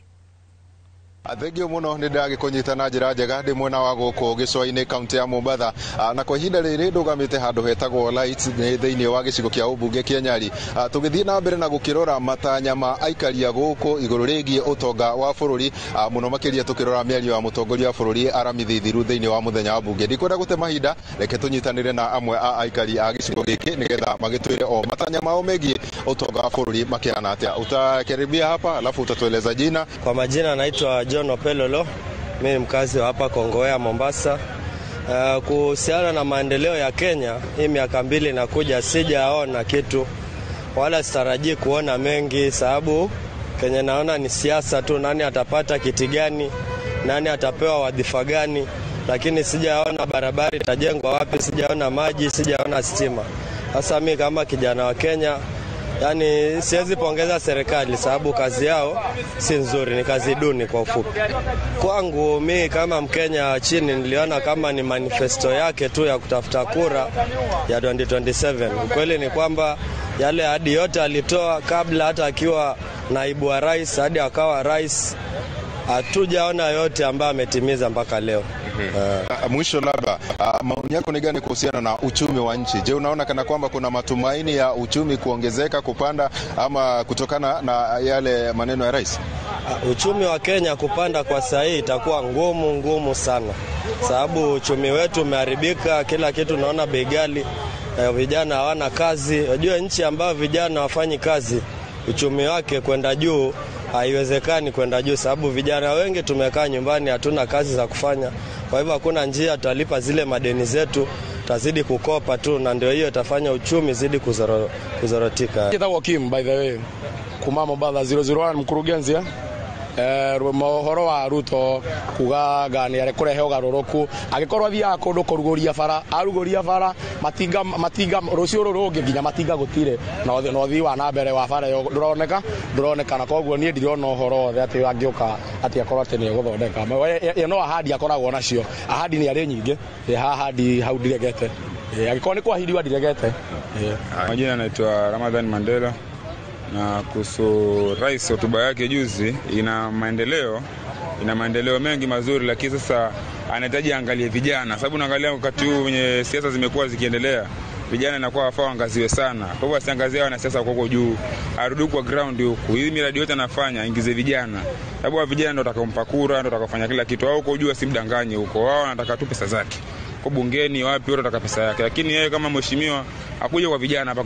Thengio muno ni ndagikunyita na njira njega ndi mwena wa guku gicwa-ini kaunti ya Mombatha na kwa ihinda riri ndugamite handu hetagwo lights thiini wa gicigo kia ubunge kia Nyali tugithie na mbere na gukirora matanya ma aikari a guku iguru rigie utonga wa bururi muno makiria tukirora miario wa mutongoria wa bururi Aramithi Thiru thiini wa muthenya wa bunge ndikwenda gute mahinda reke tunyitanire na amwe a aikari a gicigo giki nigetha magitwire o matanya mao megie utonga wa bũrũri makĩhana atĩa. Utakaribia hapa alafu utatueleza jina. Kwa majina naitwa John Opelolo. Mimi ni mkazi wa hapa Kongowea, Mombasa. Kuhusiana na maendeleo ya Kenya, hii miaka 2 inakuja sijaona kitu wala sitarajii kuona mengi, sababu Kenya naona ni siasa tu, nani atapata kiti gani, nani atapewa wadhifa gani, lakini sijaona barabara itajengwa wapi, sijaona maji, sijaona stima. Sasa mimi kama kijana wa Kenya, yani siwezi pongeza serikali sababu kazi yao si nzuri, ni kazi duni kwa ufupi. Kwangu mimi kama Mkenya chini niliona kama ni manifesto yake tu ya kutafuta kura ya 2027. Ukweli ni kwamba yale ahadi yote alitoa kabla hata akiwa naibu wa rais hadi akawa rais, hatujaona yote ambayo ametimiza mpaka leo. Mwisho labda maoni yako ni gani kuhusiana na uchumi wa nchi? Je, unaona kana kwamba kuna matumaini ya uchumi kuongezeka, kupanda, ama kutokana na yale maneno ya rais? Uchumi wa Kenya kupanda kwa sasa hii itakuwa ngumu sana, sababu uchumi wetu umeharibika, kila kitu naona bei ghali, vijana hawana kazi. Unajua nchi ambayo vijana wafanyi kazi, uchumi wake kwenda juu haiwezekani kwenda juu, sababu vijana wengi tumekaa nyumbani, hatuna kazi za kufanya. Kwa hivyo hakuna njia tutalipa zile madeni zetu, tazidi kukopa tu, na ndio hiyo itafanya uchumi zidi kuzorotika. Kitagwo Kim by the way, kuma Mombasa 001 mkurugenzi mohoro wa Ruto kuga gani ari kurehe ugaruruku agikorwo athia kundu kuruguria bara aruguria bara matinga rucio rurungi nginya matinga gutire no thi wa na mbere wa bara yo nduroneka na koguo nie ndirona uhoro othe ati angioka ati akorwo ati ni guthondeka no ahadi akoragwo nacio ahadi ni ari nyingi ahadi hau ndiregete agikorwo ni kwahidi wa ndiregete. Majina naitwa Ramadhan Mandela. Na kuhusu rais hotuba yake juzi, ina maendeleo mengi mazuri, lakini sasa anahitaji angalie vijana, sababu naangalia wakati huu wenye siasa zimekuwa zikiendelea, vijana inakuwa wafaa angaziwe sana. Kwa hivyo asiangazie wana siasa huko juu, arudi kwa ground huko. Hii miradi yote anafanya ingize vijana, sababu vijana ndio watakaompa kura, ndio watakafanya kila kitu. Wao huko juu asimdanganye huko, wao wanataka tu pesa zake. Kwa bungeni wapi wote wataka pesa yake, lakini yeye kama mheshimiwa akuja kwa vijana hapa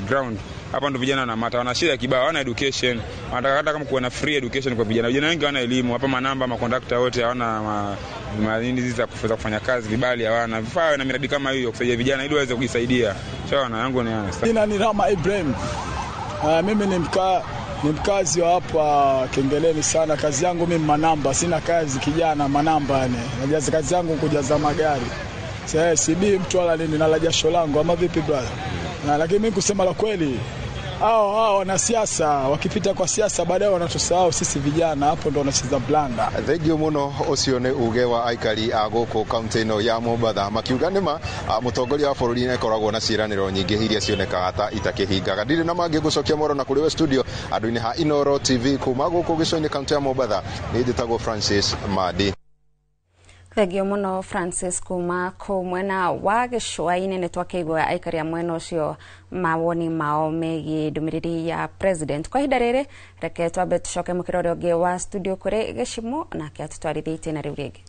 ground. Hapa ndo vijana na mata wana shida kibao, wana education, wanataka hata kama kuwa na free education kwa vijana. Vijana wengi wana elimu, hapa manamba makondakta wote hawana nini za kufanya kazi, vibali hawana, vifaa na miradi kama hiyo kusaidia vijana ili waweze kujisaidia. Sawa yangu ni hasa. Jina ni Rama Ibrahim. Mimi ni mkazi wa hapa Kengeleni sana. Kazi yangu mimi manamba, sina kazi kijana manamba yani. Najaza kazi yangu kujaza magari. Sasa sibi mtu wala nini na la jasho langu ama vipi brother? Na lakini mimi kusema la kweli, hao wanasiasa wakipita kwa siasa baadaye wanatusahau sisi vijana, hapo ndo wanacheza blanda. Thegio muno ucio ni uge wa aikari a guku kaunti no ya Mombasa makiuga nima mutongoria wa bũrũri ne koragwo na ciraniro nyingi hiria cionekaga ta itakihingaga. Ndire na mangi gucokia moro na kuriwe studio andu-ini ha Inoro TV kuma guku gico-ini kaunti ya Mombasa ni nditagwo Francis Madi. Thegio muno Francis kuma mwena wa Gĩcũa-inĩ nĩ twakĩigua aikari a mwena ũcio mawoni mao megiĩ ndũmĩrĩri ya president. Kwa ihinda rĩrĩ reke twambe tucoke mũkĩrore ũngĩ wa studio kũrĩ Gĩcimo nake atũtwarithie itĩna rĩu rĩngĩ.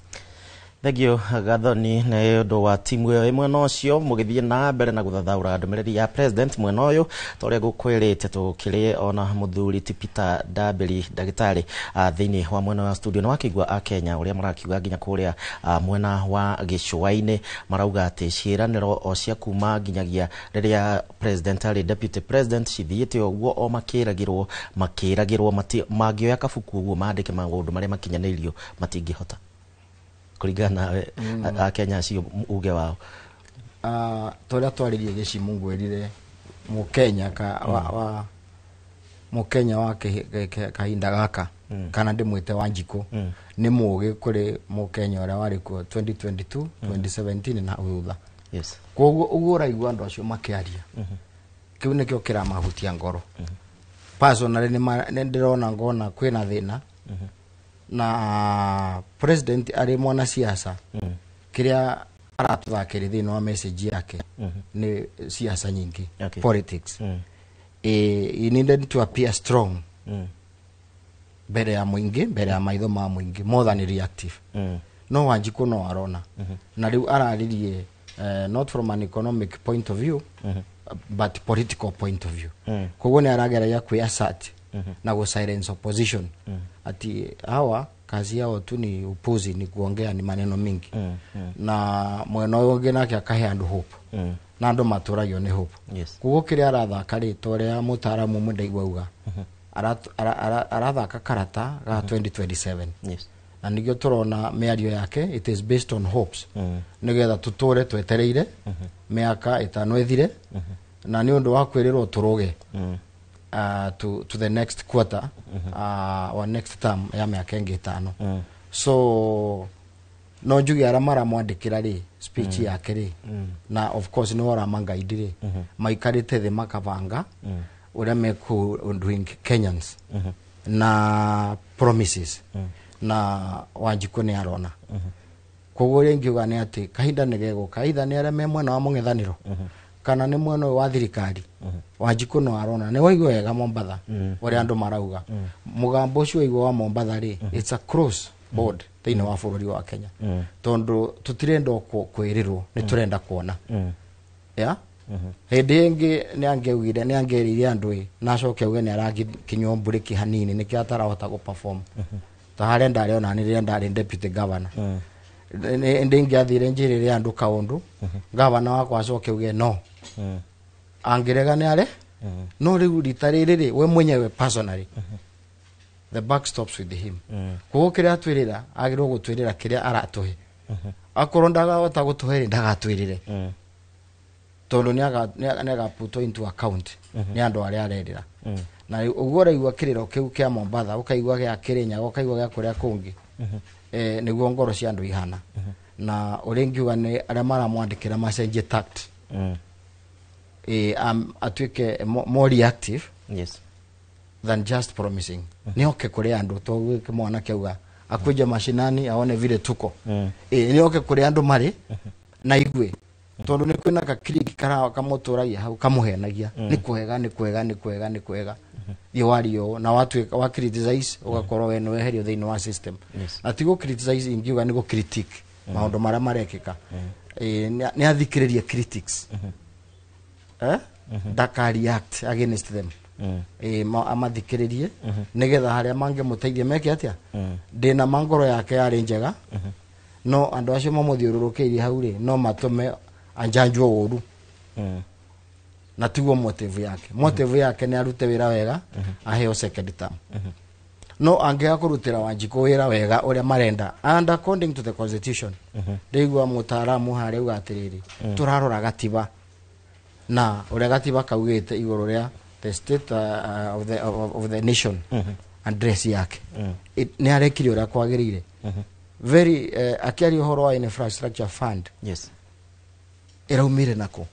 Thegio Gathoni na ũndũ wa timu ĩyo mwena ũcio mũgĩthiĩ na mbere na gũthathaũra ndũmĩrĩri ya president mwena ũyũ torĩa gũkwĩrĩte tũkĩrĩ ona mũthuri ti Peter Dabiri ndagĩtarĩ thĩinĩ wa mwena wa studio na wakĩigua a Kenya ũrĩa marakiuga nginya kũrĩa mwena wa Gĩcũa-inĩ marauga atĩ ciĩranĩro o cia kuma nginyagia rĩrĩa president arĩ deputy president cithiĩte ũguo o makĩragĩrwo mangĩoya kabuku ũguo maandĩke maũndũ marĩa makinyanĩirio matingĩhota kuringana a Kenya cio uge wao. Toria twaririe Gĩcimo ngwĩrire Mukenya wa kahinda gaka kana ndimwite Wanjiku ni mugi kuri Mukenya ũrĩa warĩ kuo 2022 2017 na thutha. Yes. Koguo uguo raigua andũ acio makĩaria. Kiu nĩkĩo kĩramahutia ngoro. Personally nĩ ndĩrona ngona kwĩna thĩna. Na president ari mwana siasa kiria aratuthakĩra thĩinĩ wa message yake ni siasa nyingi, politics. He needed to appear strong mbere ya mũingĩ, mbere ya maitho ma mũingĩ, more than reactive. No Wanjiku no arona na rĩu araririe not from an economic point of view but political point of view. Koguo ni arageria kwi-assert na go-silence opposition. Ati hawa kazi yao tu ni upuzi, ni kuongea, ni maneno mingi. Na mwena ũngĩ nake akahe andũ hope. Na andũ matũragio ni hope. Koguo kĩrĩa arathaka rĩ, torea mũtaaramu mũndaigua uga arathaka karata ga 2027. Na nĩgĩo tũrona mĩario yake, it is based on hopes. Nĩgetha tũtũre twetereire mĩaka ĩtano ĩthire, na nĩ ũndũ wa kwĩrĩrwo tũroge to the next quarter or next term ya mĩaka ĩngĩ ĩtano. So no njuge arĩa maramwandĩkĩra rĩ, speech yake rĩ, na of course nĩ oramangaidi rĩ, maikarĩte thĩ makabanga ũrĩa mekũdoing Kenyans na promises na Wanjiku nĩ arona. Koguo rĩngiuga nĩ atĩ kahinda nĩ gegũka, either nĩ arĩa me mwena wa mũng'ethanĩro kana nĩ mwena wa thirikari. Wanjiku no arona nĩ waigua wega Mombatha ũrĩa andũ marauga. Mũgambo ũcio waigua wa Mombatha rĩ, it's a cross board thĩinĩ wa bũrũri wa Kenya, tondũ tũtirenda kwĩrĩrwo, nĩ tũrenda kuona. Hĩndĩ ĩngĩ nĩ angerĩire andũ na acoke auge nĩ arakinywo mburĩki hanini nĩkĩo atarahota gũ-perform. Ta harĩa ndarĩ ona nĩ rĩrĩa ndarĩ deputy governor. Ndĩngĩ athire njĩrĩre andũ kaũndũ, governor wakwa acoke auge no. Angĩrega nĩ are? No rĩu rita rĩrĩ rĩ, we mwenyewe personally, the buck stops with him. Koguo kĩrĩa atwĩrĩra, agĩrĩirwo gũtwĩrĩra kĩrĩa aratũhe. Akorwo ndagahota gũtũhe ndagatwĩrĩre. Tondũ nĩ agaputwo into account nĩ andũ arĩa arerĩra. Na ũguo ũraigua kĩrĩro kĩu kĩa Mombatha, ũkaigua gĩa Kĩrĩnyaga, ũkaigua gĩa kũrĩa kũngĩ, nĩguo ngoro cia andũ ihana. Na ũrĩa ngiuga nĩ arĩa maramwandĩkĩra macenjie tact, atuĩke more reactive than just promising. Nĩ oke kũrĩ andũ, tondũ mwana kĩauga akuje mashinani aone vile tuko. Nĩ oke kũrĩ andũ marĩ na igue, tondũ nĩ kwĩna gakiriki kamũtũragia hau kamũhenagia, nĩ kwega wario na wa criticize ugakorwo we nĩweherio thĩinĩ wa system. Na ti gũ criticize, ingiuga nĩ gũ critique maũndũ marĩa marekĩka. Nĩ athikĩrĩria critics, ndaka react against them. Amathikĩrĩrie nĩgetha harĩa mangĩmũteithia meke atĩa. Ndĩna mangoro yake yarĩ njega, no andũ acio mamũthiũrũrũkĩirie hau rĩ, no matũme anjanjwo ũru. Na tiguo motive yake. Motive yake nĩ arute wĩra wega, aheo second term. No angĩga kũrutĩra Wanjiku wĩra wega ũrĩa marenda, and according to the constitution, ndĩigua mũtaaramu harĩa uga atĩrĩrĩ, tũrarora gatiba, na ũrĩa gatiba kaugĩte igũrũ rĩa the state of the nation address yake. Nĩ arekire ũrĩa kwagĩrĩire. Very akiaria ũhoro wa infrastructure fund. Ĩraumire nako.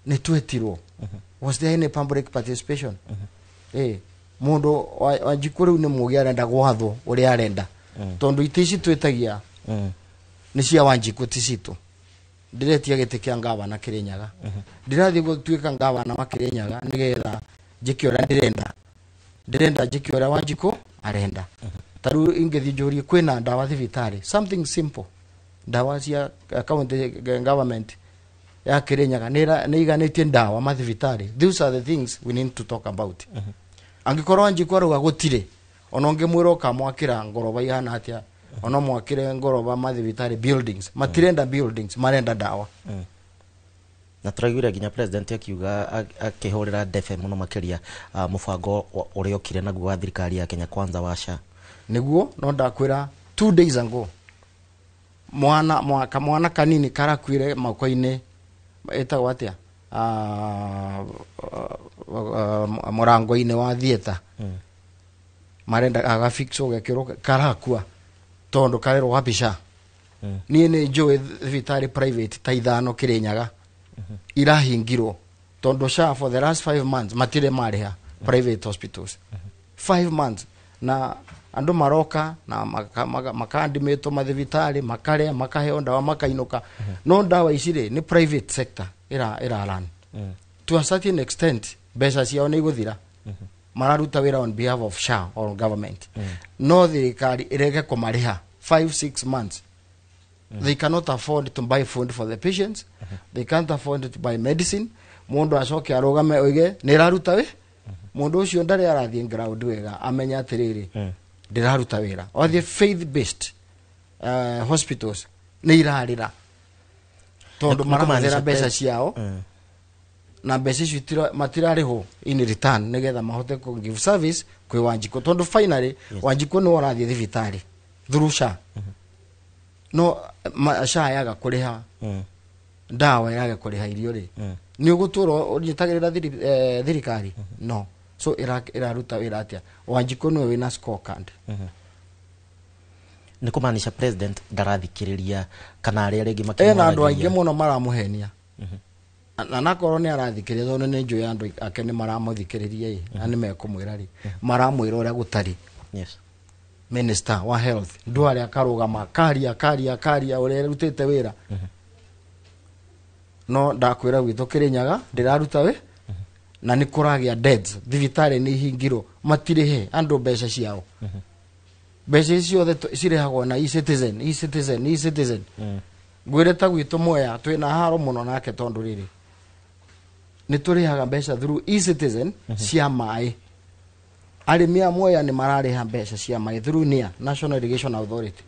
Nĩ twetirwo. Was there any public participation? Mũndũ Wanjiku rĩu nĩ mũgĩ arenda gwathwo ũrĩa arenda. Tondũ itĩ ici twĩtagia nĩ cia Wanjiku ti citũ. Ndiretia gĩtĩ kĩa ngavana Kĩrĩnyaga. Ndirathiĩ gũtuĩka ngavana wa Kĩrĩnyaga nĩgetha njĩke ũrĩa ndĩrenda njĩke ũrĩa Wanjiku arenda. Tarĩu ingĩthiĩ njũrie kwĩna ndawa thibitarĩ, something simple. Ndawa cia county government ya Kĩrĩnyaga nĩ iganĩtie ndawa mathibitarĩ. These are the things we need to talk about. Angĩkorwo Wanjiku arauga gũtirĩ, ona ũngĩmwĩra ũkamwakĩra ngoroba ihana atĩa, ona mwakĩre ngoroba mathibitarĩ buildings, matirenda buildings, marenda ndawa. Na tũraiguire nginya president akiuga akĩhũrĩra ndebe mũno makĩria mũbango ũrĩa ũkire naguo wa thirikari ya Kenya Kwanza wa SHA. Nĩguo no ndakwĩra 2 days ago mwana kanini karakuire mako-inĩ etagwo atĩa mũrango-inĩ wa theater. Marenda agafixwo gekĩrwo karakua tondũ karerwo wapi SHA. Niĩ nĩ njũĩ thibitarĩ private ta 5 Kĩrĩnyaga irahingirwo tondũ SHA for the last 5 months matirĩ marĩha private hospitals. 5 months na andũ maroka na makaandimĩtwo mathibitarĩ makarĩa makaheo ndawa makainuka. No ndawa ici rĩ nĩ private sector ira run. To a certain extent mbeca ciao nĩ igũthira. Mararuta wĩra on behalf of SHA or government. No thirikari ĩrege kũmarĩha 5-6 months They cannot afford to buy food for the patients. They can't afford to buy medicine. Mundu acoke arugame oige niraruta we. Mundu ucio ndari arathie ground wega amenya atiriri. Ndiraruta wira. Or the faith based hospitals ni irarira. Tondu marathera mbeca ciao. Na mbeca icio matirariho in return nigetha mahote ku give service kwi Wanjiko. Tondu finally Wanjiko no arathie thibitari through SHA. No SHA yaga kuriha ndawa yaga kuriha irio ri ni uguturo unyitagirira thirikari no so iraruta wira atia Wanjiko no wina scorecard ni kumanisha president ndarathikiriria kana ari rigi makimura na andu aingi muno maramuhenia na nakorwo ni arathikiria tondu ni njuya andu ake ni maramuthikiriria na ni mekumwira ri maramwira uria gutari Minister wa health ndware akarugama karia uria rutite wira no ndakwira gwitu Kirinyaga ndiraruta we na ni kuragia deaths thibitari ni hingiro matirihe andu mbeca ciao mbeca icio cirehagwo na e-citizen gwire ta gwitu Mwea twina haro muno nake tondu riri ni turihaga mbeca through e-citizen cia mai arimi a Mwea ni marariha mbeca cia mai through NIA National Irrigation Authority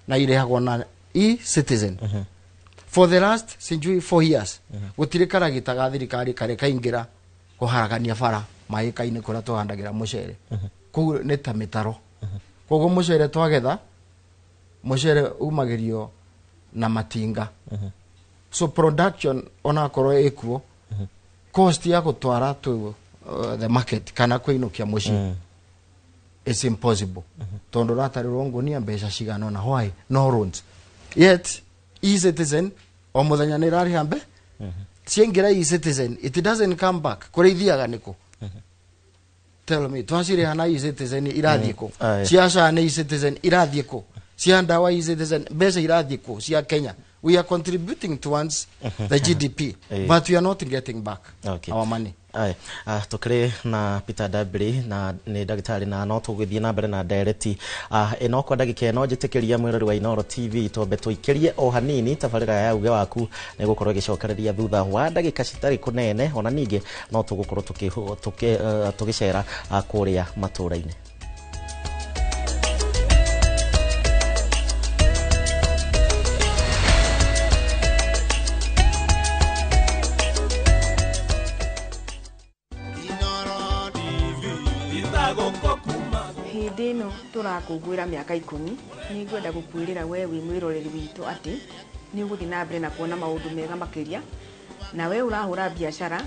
na irehagwo na e-citizen for the last sinjui 4 years gutire karagitaga thirikari kare kaingira kuharagania bara mai kaine kura tuhandagira mucere ku ni ta mitaro kogo mucere twagetha mucere umagirio na matinga so production ona korwo ekuo cost ya gutwara to the market kana kuinukia muci is impossible tondu ratari rongonia mbeca cigana na why no roads yet e-citizen o muthenya ni rari hambe ciengira e-citizen it doesn't come back kureithiaga niko tell me twacire hana e-citizen irathieko ciaca ni e-citizen irathieko cia ndawa e-citizen mbeca irathieko cia Kenya we are contributing towards the GDP but we are not getting back our money. Tukire na Peter Dabiri na ni ndagitari na no tugithie na mbere na direct ino kwa ndagika ino njitikiria mwirori wa Inooro TV tombe tuikirie o hanini tabarira ya uge waku ni gukorwo gicokereria thutha wa ndagika citari kunene ona ninge no tugukorwo tukicera kuria maturaini. Hindino turakungwira miaka 10 ni ngwenda gukwirira we wi mwiroreri witu ati ni uguthi na mbere na kuona maundu mega makiria na we urahura biashara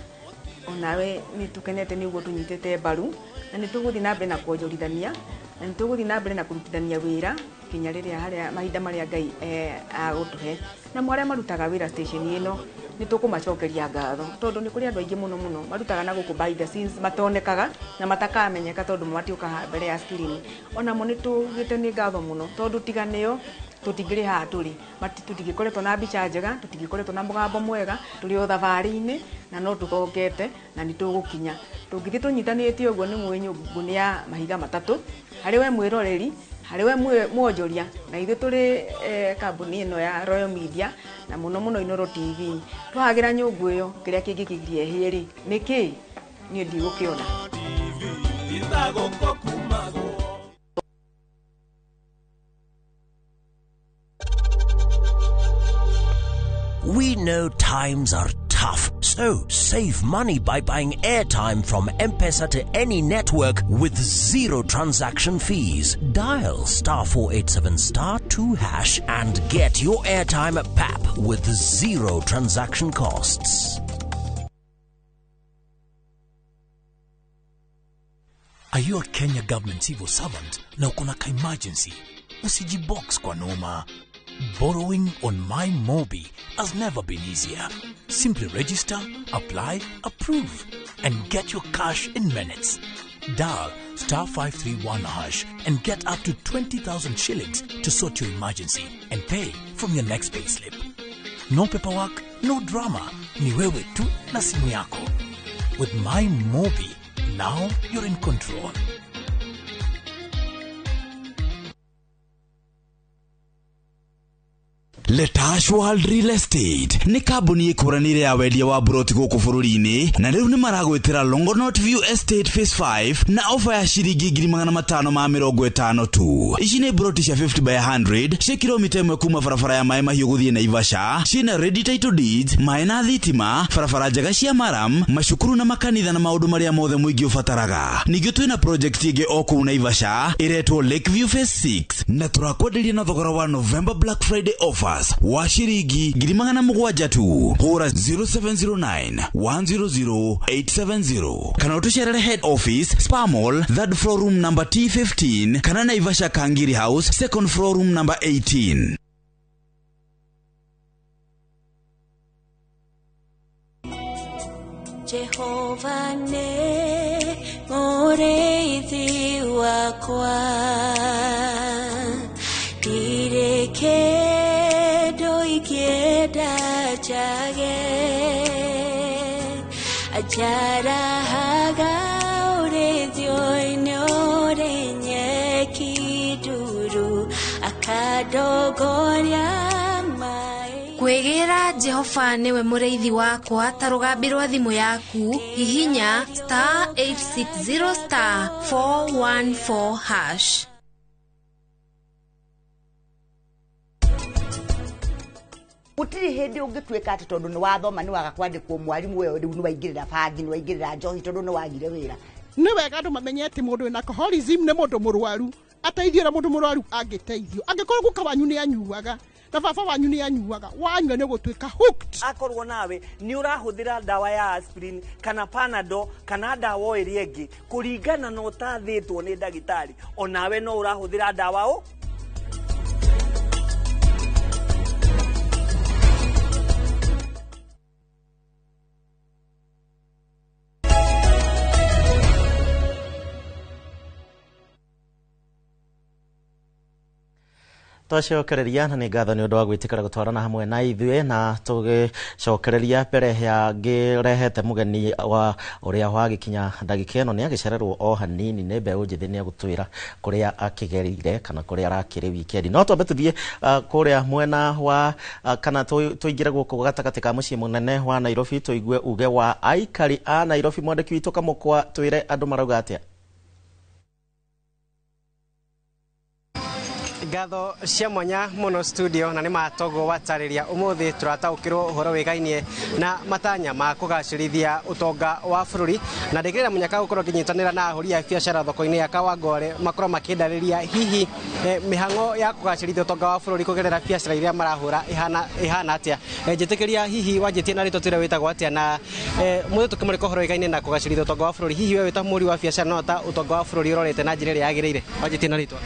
onawe ni tukenete ni ugo tunyitete mbaru na ni tuguthi na mbere na kuonjorithania na ni tuguthi na mbere na kurutithania wira kinya riria haria mahinda maria Ngai agutuhe na mwaria marutaga wira station ino ni tukumacokeria ngatho tondu ni kuri andu aingi muno marutaga na guku by the scenes matonekaga na matakamenyeka tondu matiuka mbere ya screen ona mo ni tugite ni ngatho muno tondu tiganio tutigiri ha turi tutigikoretwo na mbica njega tutigikoretwo na mugambo mwega turi o thabari-ini na no tuthongete na ni tugukinya tungithi tunyitanite uguo ni mwinyungu ni ya mahiga matatu hari we mwiroreri hari we mwonjoria na ithu turi kambuni ino ya Royal Media na muno Inooro TV twagira nyungu iyo kiria kingikigirie hieri niki ni ndigukiona. We know times are tough, so save money by buying airtime from M-Pesa to any network with zero transaction fees. Dial *487*2# and get your airtime PAP with zero transaction costs. Are you a Kenya government civil servant na uko na emergency? Usijibox kwa noma. Borrowing on MyMobi has never been easier. Simply register, apply, approve, and get your cash in minutes. Dial *531# and get up to 20,000 shillings to sort your emergency and pay from your next payslip. No paperwork, no drama. Ni wewe tu na simu yako. With MyMobi, now you're in control. Letash World Real Estate ni kambuni ikuranire ya wendia wa broti guku bururi-ini na riu ni maragwitira Longonot View Estate Phase 5 na ofa ya shiringi 550 tu. Ici ni broti cia 50 by 100 cia kilomita 1 kuma barabara ya Mai Mahiu guthie Naivasha, cina ready title deeds, mai na thitima, barabara njega cia maram, macukuru na makanitha na maundu maria mothe muingi ubataraga. Ningĩ twina project ingi o kuu Naivasha iretwo Lakeview Phase 6 na turakwenderia na thogora wa November Black Friday offers wa shiringi 700 tu. Hura 0709 100 870 kana utucerere head office Spa Mall 3rd floor room number T15 kana Naivasha Kangiri House 2nd floor room number 18. Jehova ne mureithi wakwa direke doikeda jage ajara haga urethio inorenye kiduru akadogoria Kwegira Jehova niwe mureithi wakwa ta rugambirwa thimu yaku hihinya *860 *414#. Gutiri hindi ungitwika ati tondu ni wathoma ni waga kwandikwo mwarimu we riu ni waingirira bangi ni waingirira njohi tondu ni wagire wira. Ni wega andu mamenye ati mundu ina alcoholism ni mundu murwaru ateithio na mundu murwaru angiteithio angikorwo guka wanyu ni anyuaga na baba wanyu ni anyuaga wanywa ni gutwika hooked. Akorwo nawe ni urahuthira dawa ya aspirin kana panado kana dawa iri ingi kuringana na utathitwo ni ndagitari onawe no urahuthira dawa o twacokereria na nĩ ngatho nĩ ũndũ wa gwĩtĩkĩra gũtwarana hamwe na ithuĩ na tũgĩcokereria mbere ya ngĩrehete mũgeni wa ũrĩa wagĩkinya ndagĩka ĩno nĩ agĩcererwo o hanini nĩ mbeũ njĩthĩ nĩ agũtwĩra kũrĩa akĩgerire kana kũrĩa arakĩrĩ wikendi. No twambe tũthiĩ kũrĩa mwena wa kana tũingĩre gũkũ gatagatĩ ka mũciĩ mũnene wa Nairobi tũigue uge wa aikari a Nairobi. Mwandĩki witũ Kamũkwa, twĩre andũ marauga atĩa? Ngatho cia mwanya muno studio na nĩ matogo watarĩria ũmũthĩ turataũkĩrwo ũhoro wĩgainie na matanya ma kũgacĩrithia ũtonga wa bũrũri na ndĩgĩrĩra mũnyaka gũkorwo kĩnyitanĩra na ahũri a biacara thoko-inĩ ya Kawangware makorwo makĩndarĩria hihi mĩhang'o ya kũgacĩrithia ũtonga wa bũrũri kũgerera biacara iria marahũra ihana atĩa. Njĩtĩkĩria hihi wanjĩtie na rĩtwa twĩra wĩtagwo atĩa na mũthĩ tũkĩmũrĩka ũhoro wĩgainie na kũgacĩrithia ũtonga wa bũrũri. Hihi we wĩta mũhũri wa biacara no ta ũtonga wa bũrũri ũrorete na njĩra ĩrĩa yagĩrĩire? Wanjĩtie na rĩtwa.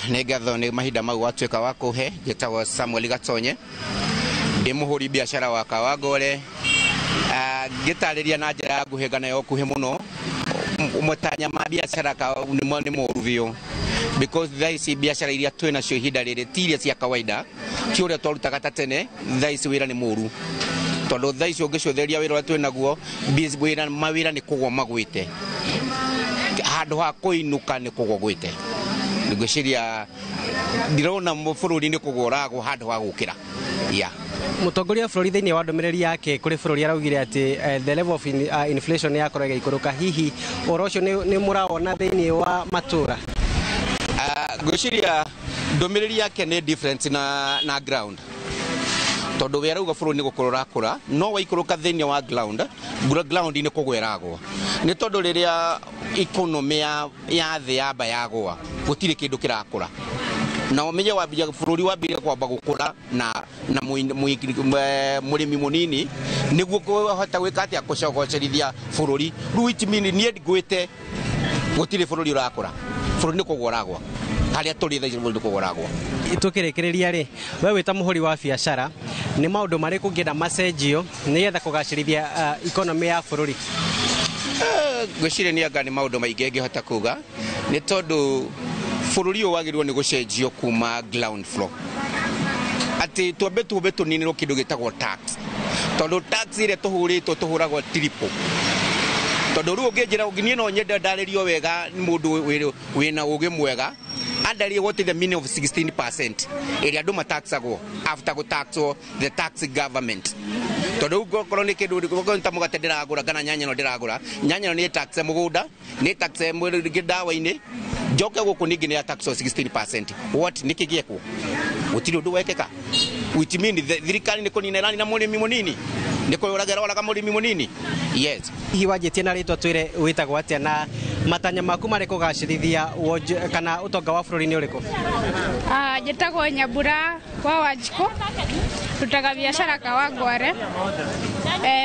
Nĩ ngatho nĩ mahinda mau watuĩka wa kũhe. Njĩtagwo Samuel Gatonye, ndĩ mũhũri biacara wa Kawangware. Ngĩtarĩria na njĩra ya nguhĩ na yokuhĩ mũno matanya ma biacara nĩ moru biũ because thaa ici biacara iria twĩ nacio ihinda rĩrĩ ti iria cia kawaida, ti ũrĩa twarutaga ta tene. Thaa ici wĩra nĩ mũru tondũ thaa ici ũngĩcũthĩrĩria wĩra ũrĩa twĩ naguo mawĩra nĩ kũgũa magwĩte, handũ ha kũinũka nĩ kũgũa gwĩte. Ngwĩciria ndirona bũrũri nĩ kũgũa ũragwo handũ ha gũkĩra. Mũtongoria wa bũrũri thĩinĩ wa ndũmĩrĩri yake kũrĩ bũrũri araugire atĩ the level of inflation nĩ yakorwo ĩgĩikũrũka. Hihi ũhoro ũcio nĩ mũrawona thĩinĩ wa matũũra? Ngwĩciria ndũmĩrĩri yake nĩ different na ground tondũ we arauga bũrũri nĩ gũkũra ũrakũra no waikũrũka thĩinĩ wa ground nĩ kũgũa ĩragũa, nĩ tondũ rĩrĩa economy ya thĩ yamba yagũa gũtirĩ kĩndũ kĩrakũra na ũmenye wambia bũrũri wambire kwamba gũkũra na mũrĩmi mũnini nĩguo kũhota gwĩka atĩa kũcogocerithia bũrũri. Rĩu itimini niĩ ngwĩte gũtirĩ bũrũri ũrakũra, bũrũri nĩ kũgũa ũragũa harĩa tũrĩ thaa ici bũrũri nĩ kũgũa ũragũa. Tũkĩrĩkĩrĩria rĩ, we wĩta mũhũri wa biacara nĩ maũndũ marĩkũ ũngĩenda macenjio nĩgetha kũgacĩrithia economy ya bũrũri? Ngwĩciria nĩ anga nĩ maũndũ maingĩ ngĩhota kuga nĩ tondũ bũrũri ũyũ wagĩrĩirwo nĩ gũcenjio kuma ground floor, atĩ twambe tũninĩrwo kĩndũ gĩtagwo tax, tondũ tax ĩrĩa tũhũrĩtwo tũhũragwo triple. Tondũ rĩu ũngĩnjĩra niĩ no nyende ndarĩrio wega nĩ mũndũ wĩna ũgĩ mwega Under what is the meaning of 16%? Area do mataxago after go taxo the tax government. Todo go kolonike do go ntamuga tedera agura kana nyanya no diragura. Nyanya no ni tax muguda, ni tax mu gidawa ine. Joke go kunigi ni tax 16%. What nikigieko? Utiro do wekeka. Which mean the thirikari niko ni nani na murimi munini. Niko uragera wala kama murimi munini. Yes. Hiwaje na ritwa twire witagwo atia na matanya maku mari kugacirithia kana utonga wa bururi ni uriko? Njitagwo Nyambura wa Wanjiko, rutaga biashara Kawangware,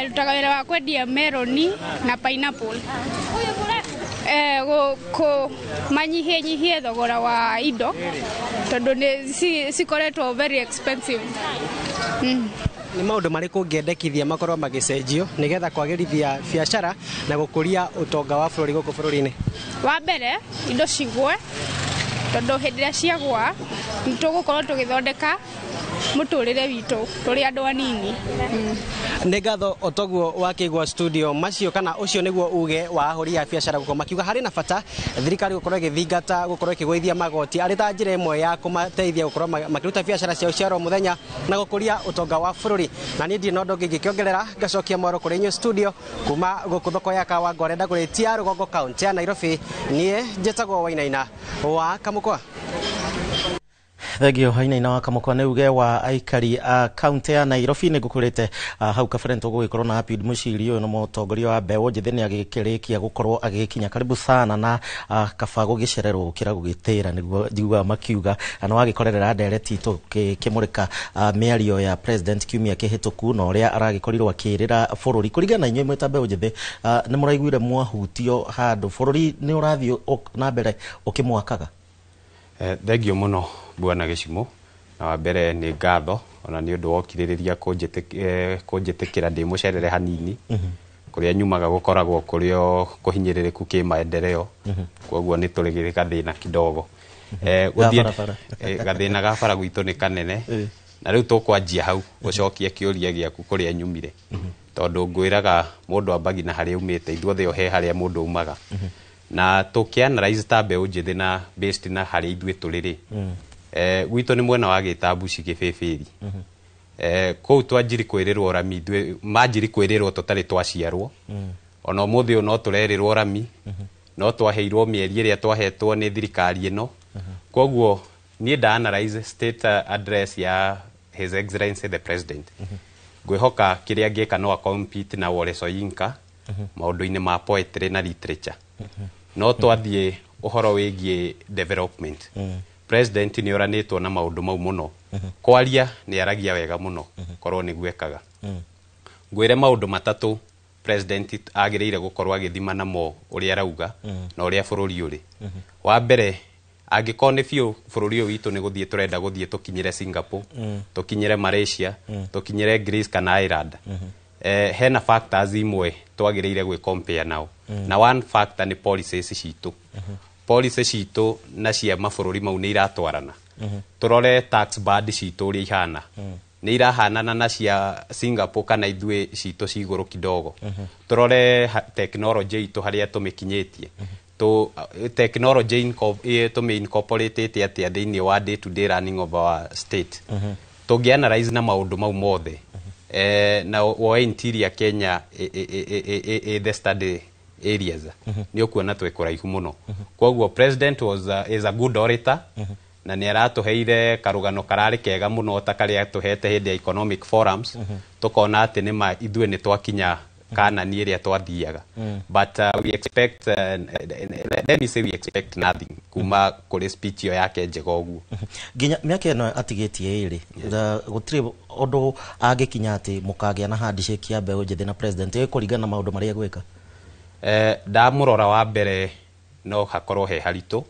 rutaga wira wa kwendia meloni na pineapple. Ko manyihie thogora wa indo tondu ni cikoretwo very expensive. Ni maundu mariku ngiendekithia makorwo magicenjio nigetha kwagirithia biashara na gukuria utonga wa bururi guku bururi-ini? Wa mbere indo cigwe tondu hindi ria ciagwa nitugukorwo tugithondeka muturire witu turi andu anini. Nĩ ngatho otoguo wakĩigua studio macio kana ucio nĩguo uge wa ahũri a biacara gũkorwo makiuga harĩ na bata thirikari gũkorwo ĩgĩthingata gũkorwo ĩkĩgũithia magoti arĩ ta njĩra ĩmwe ya kũmateithia gũkorwo makĩruta biacara ciao cia mũthenya na gũkũria ũtonga wa bũrũri. Na niĩ ndirĩ na ũndũ ũngĩ ingĩkĩongerera ngacokia mwaro kũrĩ inyuĩ studio kuma gũkũ thoko ya Kawangware ndagũrĩtia Rũgongo kaunti ya Nairobi. Niĩ njĩtagwo Wainaina wa Kamũkwa. Thegio Hainaina wa Kamũkwa nĩ uge wa aikari a kaunti ya Nairobi nĩ ngũkũrĩte hau kabere tũgũgĩkorwo na Happy Mũciri ũyũ nĩ mũtongoria wa mbeũ njĩthĩ nĩ agĩkĩrĩkia gũkorwo agĩkinya karibu sana na kaba gũgĩcererwo gũkĩra gũgĩtĩra nĩguo njiguaga makiuga na wagĩkorerera ndereti tũkĩmũrĩka mĩario ya president kiumia kĩhĩtũku na ũrĩa aragĩkorirwo akĩrĩra bũrũri kũringana na inyuĩ mwĩ ta mbeũ njĩthĩ nĩ mũraiguire mwahutio handũ bũrũri nĩ ũrathiĩ na mbere ũkĩmwakaga? Thengio mũno Bwana Gĩcimũ, na wa mbere nĩ ngatho ona nĩ ũndũ wokirĩrĩria kũnjĩtĩkĩra ndĩ mũcerere hanini kũrĩa nyumaga gũkoragwo kũrĩo kũhinyĩrĩrĩku kĩmaendeleo, koguo nĩ tũrĩ gathĩna kidogo gathĩna ga bara gwitũ nĩ kanene na rĩu tũkwanjia hau gũcokia kĩũria gĩaku kũrĩa nyumire tondũ ngwĩraga mũndũ ambagi na harĩa umĩte ithuothe he harĩa mũndũ umaga na tũkĩanalyze ta mbeũ njĩthĩ na based na harĩa ithuĩ tũrĩ gwitũ nĩ mwena wa Gĩtambuci Gĩbĩbĩri kũu twanjiri kwĩrĩrwo Rami ithuĩ manjiri kwĩrĩrwo tũtarĩ twaciarwo ona ũmũthĩ ũyũ no tũrerĩrwo Rami no twaheirwo mĩeri ĩrĩa twahetwo nĩ thirikari ĩno koguo niĩ nda-analyze state address ya His Excellency the President ngwĩhoka kĩrĩa ngĩka no compete na Wole Soyinka maũndũ-inĩ ma poetry na literature no twathiĩ ũhoro wĩgiĩ development president nĩ oranĩtwo na maũndũ mau mũno kwaria nĩ aragia wega mũno korwo nĩguo ekaga ngwĩre maũndũ matatũ president agĩrĩire gũkorwo agĩthima namo ũrĩa arauga na ũrĩa bũrũri ũrĩ. Wa mbere angĩkorwo nĩ biũ bũrũri ũyũ witũ nĩ gũthiĩ tũrenda gũthiĩ tũkinyĩre Singapore tũkinyĩre Malaysia tũkinyĩre Greece kana Ireland hena factors imwe twagĩrĩire gwĩ compare nao na one factor nĩ policies citũ policy citũ na cia mabũrũri mau nĩ iratwarana tũrore tax band citũ ũrĩa ihana nĩ irahanana na cia Singapore kana ithuĩ citũ cigũrũ kidogo tũrore technology itũ harĩa tũmĩkinyĩtie technology tũmĩ-incorporate atĩa thĩinĩ wa day to day running of our state tũngĩ-analyze na maũndũ mau mothe na woe interior Kenya the study areas nĩ ũkuona twĩ kũraihu mũno koguo president is a good orator na nĩ aratũheire karũgano kararĩ kega mũno ta karĩa tũhete hĩndĩ ya economic forums tũkona atĩ nĩma ithuĩ nĩ twakinya kanani ĩrĩa twathiaga but we expect let me say we expect nothing kuma kũrĩ speech ĩyo yake njega ũguo nginya mĩaka ĩno atigĩtie ĩrĩ gũtirĩ ũndũ angĩkinya atĩ mũkagĩa na handshake ya mbeũ njĩthĩ na president kũringana na maũndũ marĩa gwĩka. Ndamũrora wa mbere no hakorwo he haritũ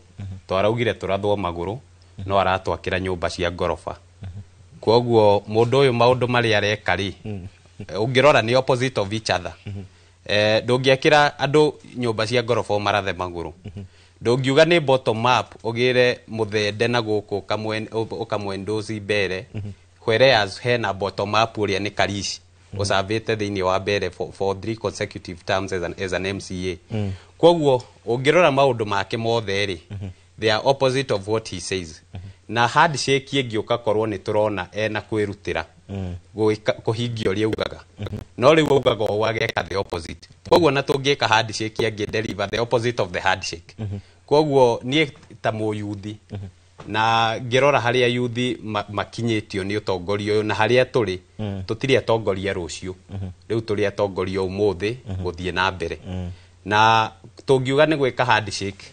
twaraugire tũrathwo magũrũ no aratwakĩra nyũmba cia ngoroba koguo mũndũ ũyũ maũndũ marĩa areka rĩ ũngĩrora nĩ opposite of each other ndũngĩakĩra andũ nyũmba cia ngoroba marathe magũrũ ndũngiuga nĩ bottom up ũgĩre mũthende na gũkũ ũkamwendozi mbere whereas hena bottom up ũrĩa nĩ Karici ũcavĩte thĩinĩ wa mbere for 3 consecutive terms as an MCA koguo ũngĩrora maũndũ make mothe rĩ they are opposite of what he says na handshake ingĩũka korwo nĩ tũrona ena kwĩrutĩra kũhingia ũrĩa ugaga no rĩu ugaga o ageka the opposite koguo na tũngĩka handshake angĩ-deliver the opposite of the handshake koguo niĩ ta mũyuthi na ngĩrora harĩa yuthi makinyĩtio nĩ ũtongoria ũyũ na harĩa tũrĩ tũtirĩ atongoria rũciũ rĩu tũrĩ atongoria ũmũthĩ gũthiĩ na mbere na tũngiuga nĩ gwĩka handshake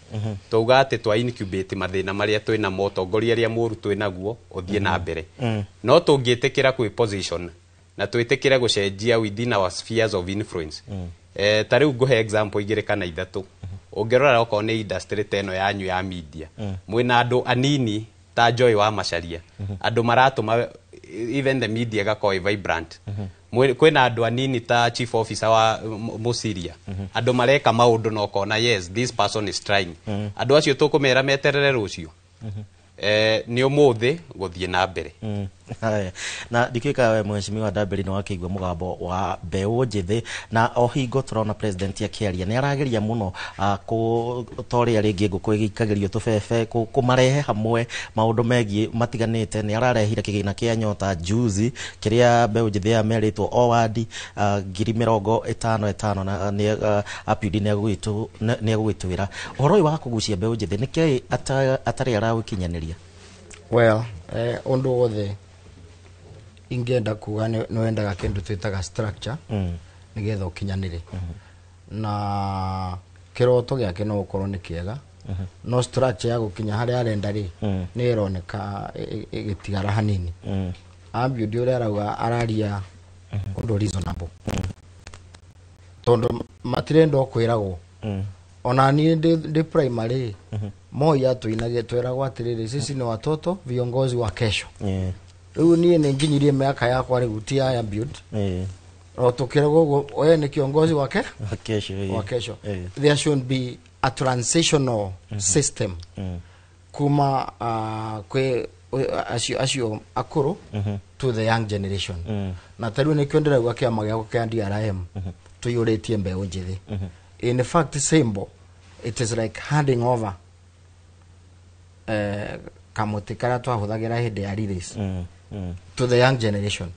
tũuga atĩ twa incubate mathĩna marĩa twĩ na mũtongoria arĩa mũru twĩ naguo ũthiĩ na mbere no tũngĩtĩkĩra kwĩ position na twĩtĩkĩre gũcenjia within our spheres of influence ta rĩu ngũhe example igĩrĩ kana ithatũ ũngĩrora okorwo nĩ industry teno yanyu ya media mwĩna andũ anini ta Joy wa Macharia andũ maratũma even the media gakorwo vibrant kwĩna andũ anini ta chief officer wa Musiria andũ mareka maũndũ na ũkona yes this person is trying andũ acio tũkũmera meterere rũciũ nĩ ũmũthĩ gũthiĩ na mbere na ndikĩka mheshimiwa Daberi no akĩigua mũgambo wa mbeũ njĩthĩ na o hingo tũrona president akĩaria nĩ arageria mũno kũtoria rĩngĩ ngũkũ ĩgĩikagĩrio tũbebe kũmarehe hamwe maũndũ megiĩ matiganĩte nĩ ararehire kĩgĩna kĩa nyota juzi kĩrĩa mbeũ njĩthĩ yamerĩtwo o wadi 50,000 na nĩ apidi nĩ agũgĩtwĩra ũhoro ũyũ wa kũgucia mbeũ njĩthĩ nĩkĩ atarĩ arawĩkinyanĩria well ũndũ wothe ingenda kuga no endaga kĩndũ twĩtaga structure nĩgetha ũkinyanĩre na kĩroto gĩake no gũkorwo nĩ kĩega no structure ya gũkinya harĩa arenda rĩ nĩ ĩroneka ĩgĩtigara hanini Abiudi ũrĩa arauga araria ũndũ reasonable tondũ matirenda kwĩragwo ona niĩ ndĩ primary Moi atuinagia twĩragwo atĩrĩrĩ sisi ni watoto viongozi wa kesho rĩu niĩ nĩ nginyirie mĩaka yakwa rĩu ti aya build o tukĩragwo oye nĩ kiongozi wa kesho there should be a transitional system kuma kwe acio akuru to the young generation na tarĩu nĩ kĩondera gwa kĩama gĩa kĩa DRM tuyũrĩtie mbeũ njĩthĩ in fact symbol it is like handing over kamuti kara twahuthagira hindi ya release to the young generation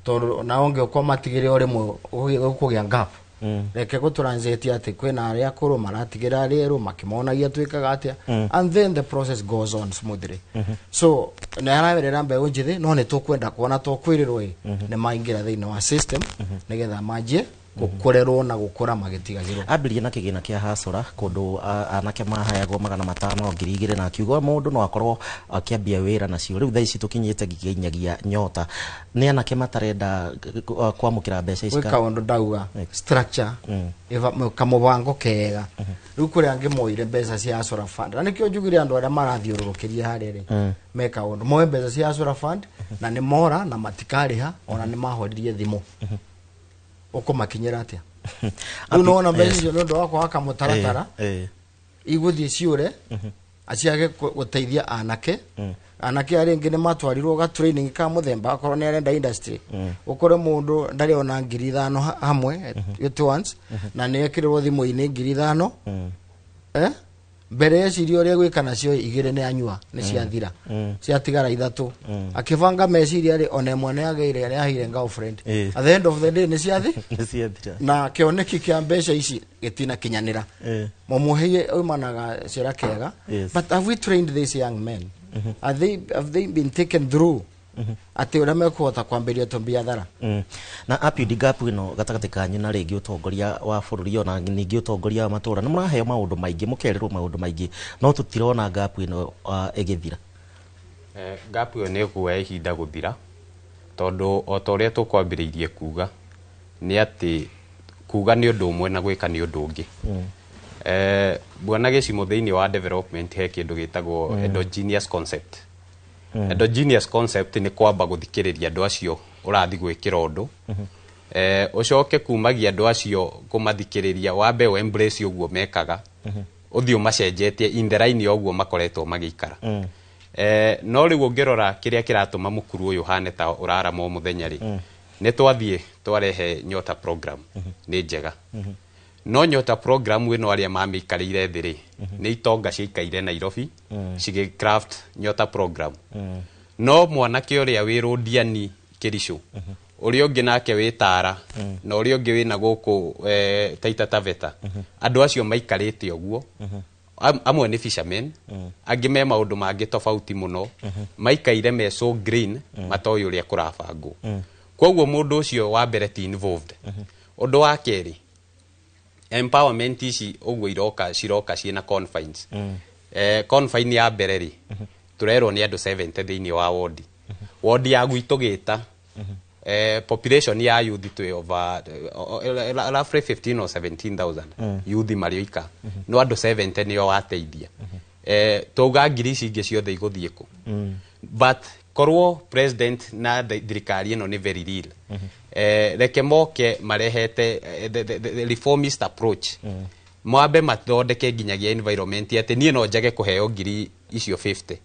to na onge kwa matigire ore mo kugia gap reke go translate ati kwena aria kuru maratigira rero makimonagia twikaga atia and then the process goes on smoothly so na arawerera mbeũ njĩthĩ no nĩ tũkwenda kuona tũkwĩrĩrwo nĩ maingira thĩinĩ wa system nigetha manjie gukorerwo na gukora magitigagirwo ambirie na kĩgĩna kĩa hasora kũndũ anake mahayagwo 500,000 na akiuga mũndũ no akorwo akĩambia wĩra nacio rĩu thaa ici tũkinyĩte gĩkinyagia nyota nĩ anake matarenda kwamũkĩra mbeca ici kaũndũ ndauga structure kamũbango kega rĩu kũrĩa angĩmoire mbeca cia hasora fund na nĩkĩo njugire andũ arĩa marathiũrũrũkĩria harĩa rĩ meka ũndũ moe mbeca cia hasora fund na nĩ mora na matikarĩha ona nĩ mahoririe thimũ ukumakinyira atia unaona mbeca ndo wako waka mutaratara iguthie ciure aciage guteithia anake anake aringi ni matwarirwo ga training ka muthemba akorwo ni arenda industry ukore mundu ndari ona 5,000 hamwe at once na ni ekirirwo thimu-ini 5,000 mbere ya cirio ria gwika nacio igire ni anyua ni ciathira ciatigara ithatu akivanga meciria ri ona ĩmwe ni ageire ni ahire girlfriend at the end of the day ni ciathira na kioneki kia mbeca ici gitina kinyanira mumuhie umanaga cira kega but have we trained these young men have they been taken through ati ura mekuhota kwambiria biathara na apidi gap ino gatagati kanyu na rĩngĩ utongoria wa bũrũri ona ningĩ utongoria wa matũra nĩ mũraheo maũndũ maingĩ mũkererwo maũndũ maingĩ no tũtirona gap ino ĩgĩthira gap ĩyo nĩ kuoya ihinda gũthira tondũ o ta ũrĩa tũkwambĩrĩirie kuga nĩ atĩ kuga nĩ ũndũ ũmwe na gwĩka nĩ ũndũ ũngĩ bwana Gĩcimũ thĩinĩ wa development he kĩndũ gĩtagwo endogenous concept endogenous concept ni kwamba guthikiriria andu acio urathi gwikira undu ucoke kumagia andu acio kumathikiriria wambe o embrace uguo mekaga uthio macenjetie in the line uguo makoretwo magikara no riu ngirora kiria kiratuma mukuru uyu hane ta urarama o muthenya ri ni twathie twarehe nyota program ni njega no nyota program ino aria mamikarire thiri ni itonga ciikaire Nairobi cige craft nyota program no mwanake uria wiru Diani Kirisho uria ungi nake witara na uria ungi wina guku Taita Taveta andu acio maikarite oguo amwe ni fishermen angi me maundu mangi tofauti muno maikaire me so green matoy uria kurabangwo koguo mundu ucio wa mbere ti involved undu wa keri empowerment ici uguo ciroka ciina confines confine ya mbere ri turerwo ni andu 70 thiini wa ward ya gwitugita population ya youth to over roughly 15 or 17,000 youth marioika no andu 70 nio wateithia tuga ngiri ingi ciothe iguthie ku but korwo president na thirikari ino ni very real reke moke marehete the reformist approach mwambe mathondeke nginyagia environment ati nie no njage kuheo ngiri icio 50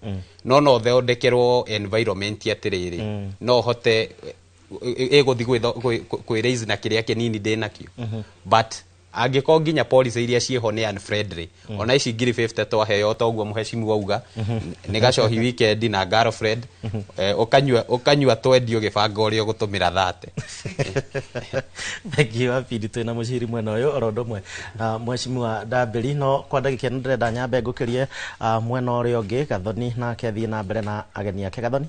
no thondekerwo environment atiriri no hote egothi kwi raise na kiria kinini ndinakio but angiko nginya policy iria cieho ni unfriendly ona ici ngiri 50 twaheo toguo muheshimu wauga ni gacohi weekend na girlfriend ukanyua twendio gibanga uria gutumira thate thank you apidi twina muciri mwena uyu orondo mwe mheshimu wa Ndambiri no kwa ndagika ndenda nyambe ngukirie mwena uria ungi Gathoni nake athie na mbere na ageni ake Gathoni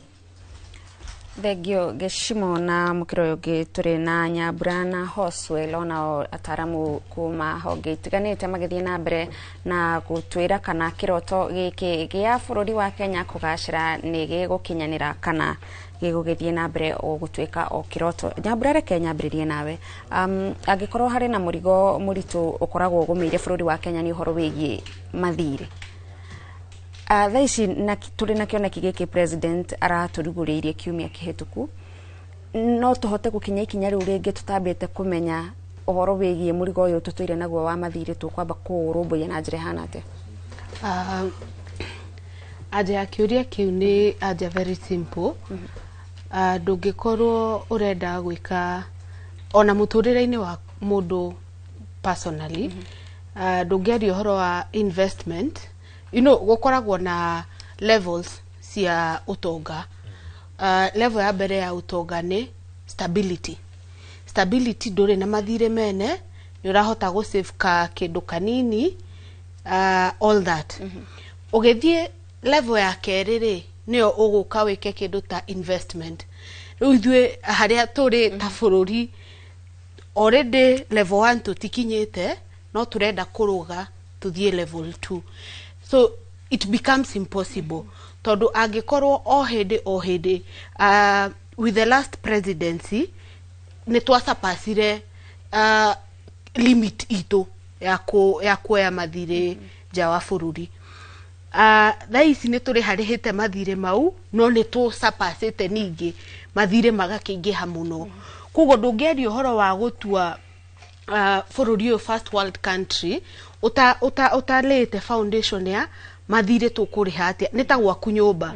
Thegio Geshimo na mukiro yoge turi na Nyambura na Hoswell ona ataramu kuma honge itiganite magithie na mbere na gutwira kana kiroto giki gia bururi wa Kenya kugacira ni gigukinyanira kana gigugithie na mbere o gutwika o kiroto. Nyambura reke nyambiririe nawe agikorwo hari na murigo muritu ukoragwo gumeire bururi wa Kenya ni uhoro wigie mathire thaici na turi na kioneki giki president araturuguriirie kiumia kihituku no tuhote gukinya ikinya riu ringi tutambite kumenya uhoro wigie murigo uyu tutuire naguo wa mathire tukwamba kurumbuya na njira hana ate aje akiuria kiu ni aje very simple ndungikorwo urenda gwika ona muturire-ini wa mundu personally ndungiaria uhoro wa investment gukoragwo na levels cia utonga level ya mbere ya utonga ni stability nduri na mathire mene ni urahota go save ka kindu kanini all that ugithie level ya keriri nio uguka wike kindu ta investment riu ithue haria turi ta bururi already level 1 tutikinyite no turenda kuruga tuthie level 2 so it becomes impossible tondu angikorwo o hindi with the last presidency ni twasapasire limit itu ya kuoya mathire nja wa bururi thaici ni turi harihite mathire mau no ni tusapasite ningi mathire magakingiha muno kugo ndungeria uhoro wa gutua bururi uyu first world country utalete foundation ya mathire tukuriha atia nitagwa kunyumba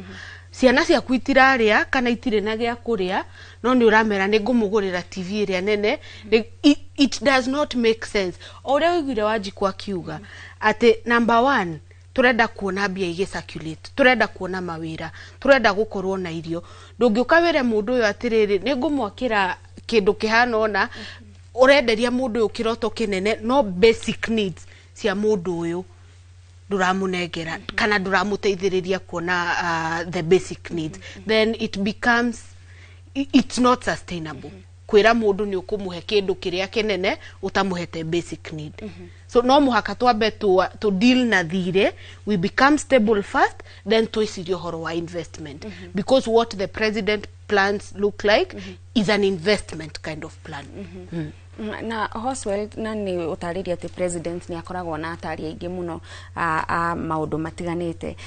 ciana cia kwitiraria kana itire na gya kuria no ni uramera ni ngumugurira TV ria nene it does not make sense ore wigire Wanjiku akiuga ati number 1 turenda kuona bia ige circulate turenda kuona mawira turenda gukorwo na irio ndungiuka wire mundu uyu atiriri ni ngumwakira kindu kihana ona urenderia mundu uyu kiroto kinene no basic needs cia mundu uyu nduramunengera kana nduramuteithiriria kuona the basic needs then it becomes it's not sustainable kwira mundu ni ukumuhe kindu kiria kinene utamuhete basic need so no muhaka twambe to deal na thire we become stable first then twicirio horo wa investment because what the president plans look like is an investment kind of plan na Hoswell nani utariria ati president ni akoragwo na atari aingi muno maundu matiganite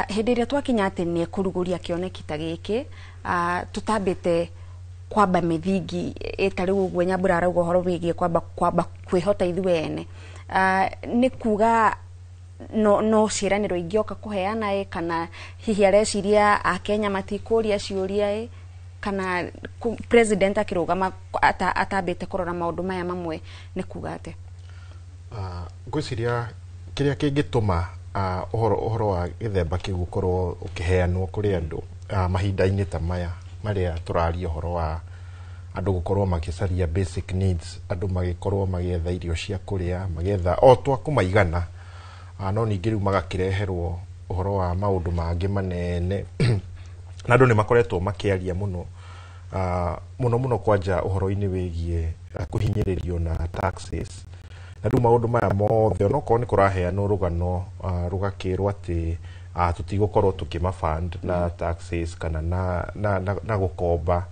hindi iria twakinya ati ni kuruguria kioneki ta giki tutambite kwamba mithingi itari uguo Nyambura arauga horo wigie kwamba kwihota ithuene ni kuga no ciraniro ingioka kuheana kana hihi areciria a Kenya matikuria ciuria kana president akirugama atambite kurora maundu maya mamwe ni kuga ate Ngwiciria kiria kingituma uhoro wa githemba kiu gukorwo ukiheanwo kuri andu mahinda-ini ta maya maria turaria uhoro wa andu gukorwo makicaria basic needs, andu magikorwo magietha irio cia kuria, magietha o twa kumaigana, no ningi riu magakireherwo uhoro wa maundu mangi manene na andu ni makoretwo makiaria muno muno kwanja uhoro-ini wigie kuhinyiririo na taxes. Na riu maundu maya mothe no ko ni kuraheanwo rugano rugakirwo ati tutigukorwo tukimafund na taxes kana na gukomba.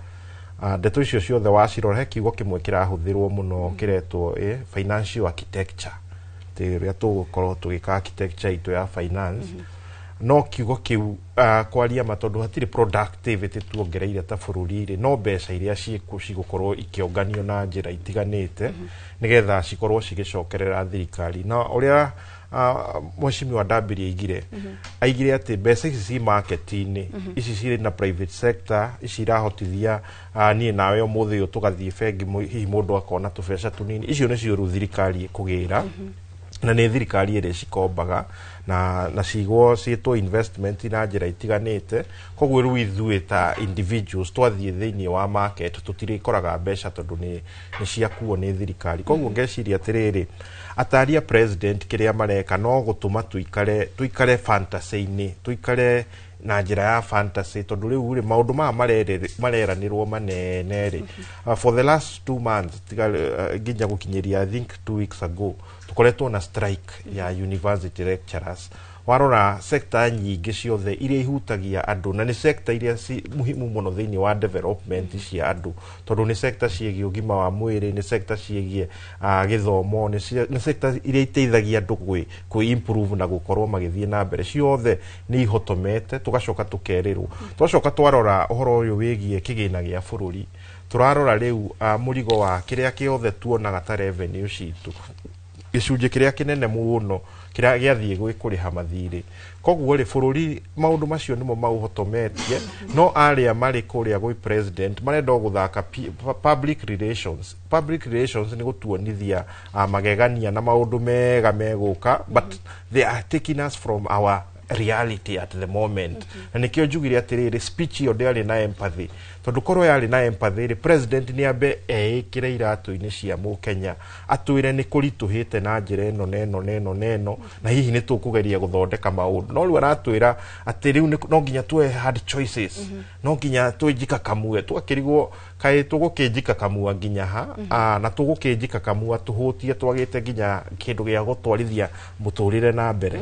Ndeto icio ciothe wacirora he kiugo kimwe kirahuthirwo muno kiretwo financial architecture, ria tugukorwo tugika architecture itu ya finance. No kiugo kiu kwaria matondu hatiri productivity tuongereire ta bururi no mbeca iria cigukorwo ikionganio na njira itiganite nigetha cikorwo cigicokerera thirikari. Na uria Mheshimiwa Ndambiri aigire ati mbeca ici ci market-ini ici ciri na private sector ici irahotithia nie nawe umuthi uyu tugathie bengi hihi mundu akona tubeca tunini icio nicio ru thirikari kugira na ni thirikari ire cikombaga na cigwo ciitwo investment na njira itiganite. Koguo riu ithuĩ ta individuals twathie thiini wa market tutirikoraga mbeca tondu ni ciakuo ni thirikari. Koguo ngeciria atiriri ataria president kiria mareka no gutuma tuikare fantasy-ini, tuikare na njira ya fantasy tondu riu ri maundu ma mareranirwo manene ri for the last 2 months nginya gukinyiria I think 2 weeks ago tukoretwo na strike ya university lecturers. Warora sector nyingi ciothe iria ihutagia andu na ni sector iria si muhimu muno thiini wa development cia andu tondu ni sector ciegie ugima wa mwiri, ni sector ciegie githomo, ni sector iria iteithagia andu ku improve na gukorwo magithie na mbere. Ciothe ni ihotomete tugacoka tukerirwo twacoka twarora uhoro uyu wigie kigina gia bururi turarora riu murigo wa kiria kiothe tuonaga ta revenue citu gicunje kiria kinene muno kiria giathie gwikuriha mathiri. Koguo ri bururi maundu macio nimo mauhotometie no aria mari kuria gwi president marenda guthaka public relations ni gutuonithia magegania na maundu mega meguka but they are taking us from our reality at the moment. Na nikio njugire atiriri speech yo ndari na empathy tondu korwo yari na empathy ri president ni ambe ekire iratu-ini cia mu Kenya atwire ni kurituhite na njira eno neno na hihi ni tukugeria guthondeka maundu no riu aratwira ati riu no nginya tuwe hard choices no nginya twinjika kamue twakirigwo kai tugukinjika kamua nginya ha na tugukinjika kamua tuhutie twagite nginya kindu gia gutwarithia muturire na mbere.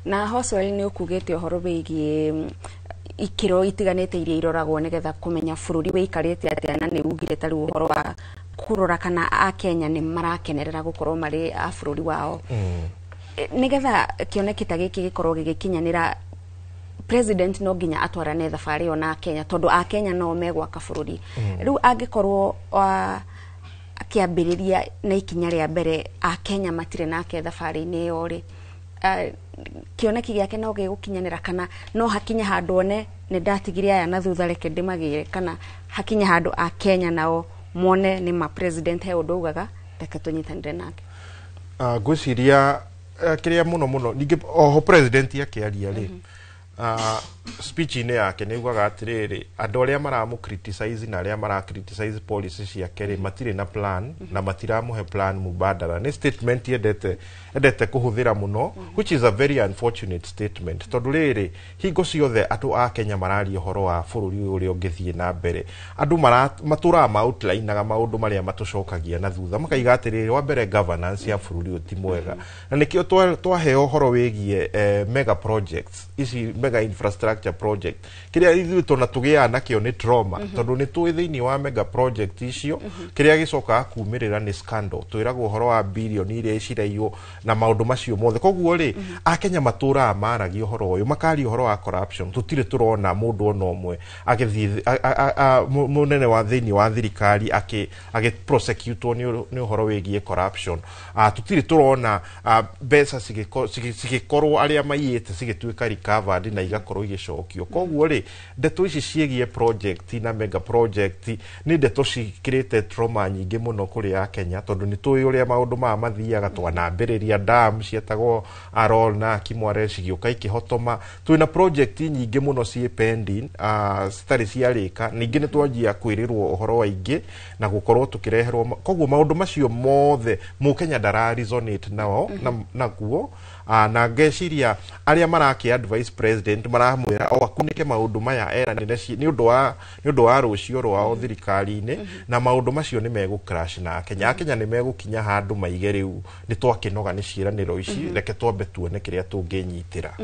Na hoswali ni ukugete uhoro wigie ikiro itiganite iria iroragwo nigetha kumenya bururi wikarite atia na ni ugire tari uhoro wa kurora kana a Kenya ni marakenerera gukorwo mari a bururi wao nigetha kionekita giki gikorwo gikinyanira president no nginya atwarane thabari ona Kenya tondu a Kenya no megwaka bururi. Riu angikorwo akiambiriria na ikinya ria mbere a Kenya matire nake thabari-ini yo ri kioneki giake no gigukinyanira kana no hakinya handu one ni ndatigire aya na thutha reke ndimagire kana hakinya handu a Kenya nao mone ni ma president he undu ugaga reke tunyitanire nake. Ngwiciria kiria muno ningi oho president yakiaria ri speech ine yake ni ugaga atiriri andu aria maramu criticize na aria mara criticize policies ciake ri matire na plan na matiramuhe plan mubadala. Ni statement edete kuhuthira muno which is a very unfortunate statement tondu riri hingo ciothe andu a Kenya marari uhoro wa bururi uria ungithie na mbere andu matura outline naga maundu maria matucokagia na thutha makaiga atiriri wa mbere governance ya bururi uti mwega na nikio twaheo uhoro wigie mega projects ici mega infrastructure project kiria ithu tona tugia nakio ni trauma tondu ni twi thiini wa mega project icio kiria gicoka kumirira ni scandal twiragwo uhoro wa bilioni iria iciraiywo na maundu macio mothe. Koguo ri a Kenya matura maragi uhoro uyu makari uhoro wa corruption tutire turona mundu ona umwe agithie munene wa thiini wa thirikari agi prosecute ni uhoro wigie corruption. Tutire turona mbeca cigikorwo aria maiyete cigituika recovered na igakorwo igicokio koguo ri ndeto ici ciegie project na mega project ni ndeto cikirite trauma nyingi muno kuri ya Kenya tondu ni tuyi uria maundu ma mathiaga twanambiriria dam cietagwo Arol na Kimware cigioka ikihotoma twina project nyingi muno cie pending stari ciarika ningi ni twanjia kwirirwo uhoro wa ingi na gukorwo tukireherwo koguo maundu macio mothe mu Kenya dara resonate nao na guo na ngeciria aria maraki advice president maramwira o akunike maundu maya era ni undu wa rucio rwao thirikari-ini na maundu macio ni megu crash na Kenya ni megukinya handu maige riu ni twakinoga ni ciiraniro ici reke twambe tuone kiria tunginyitira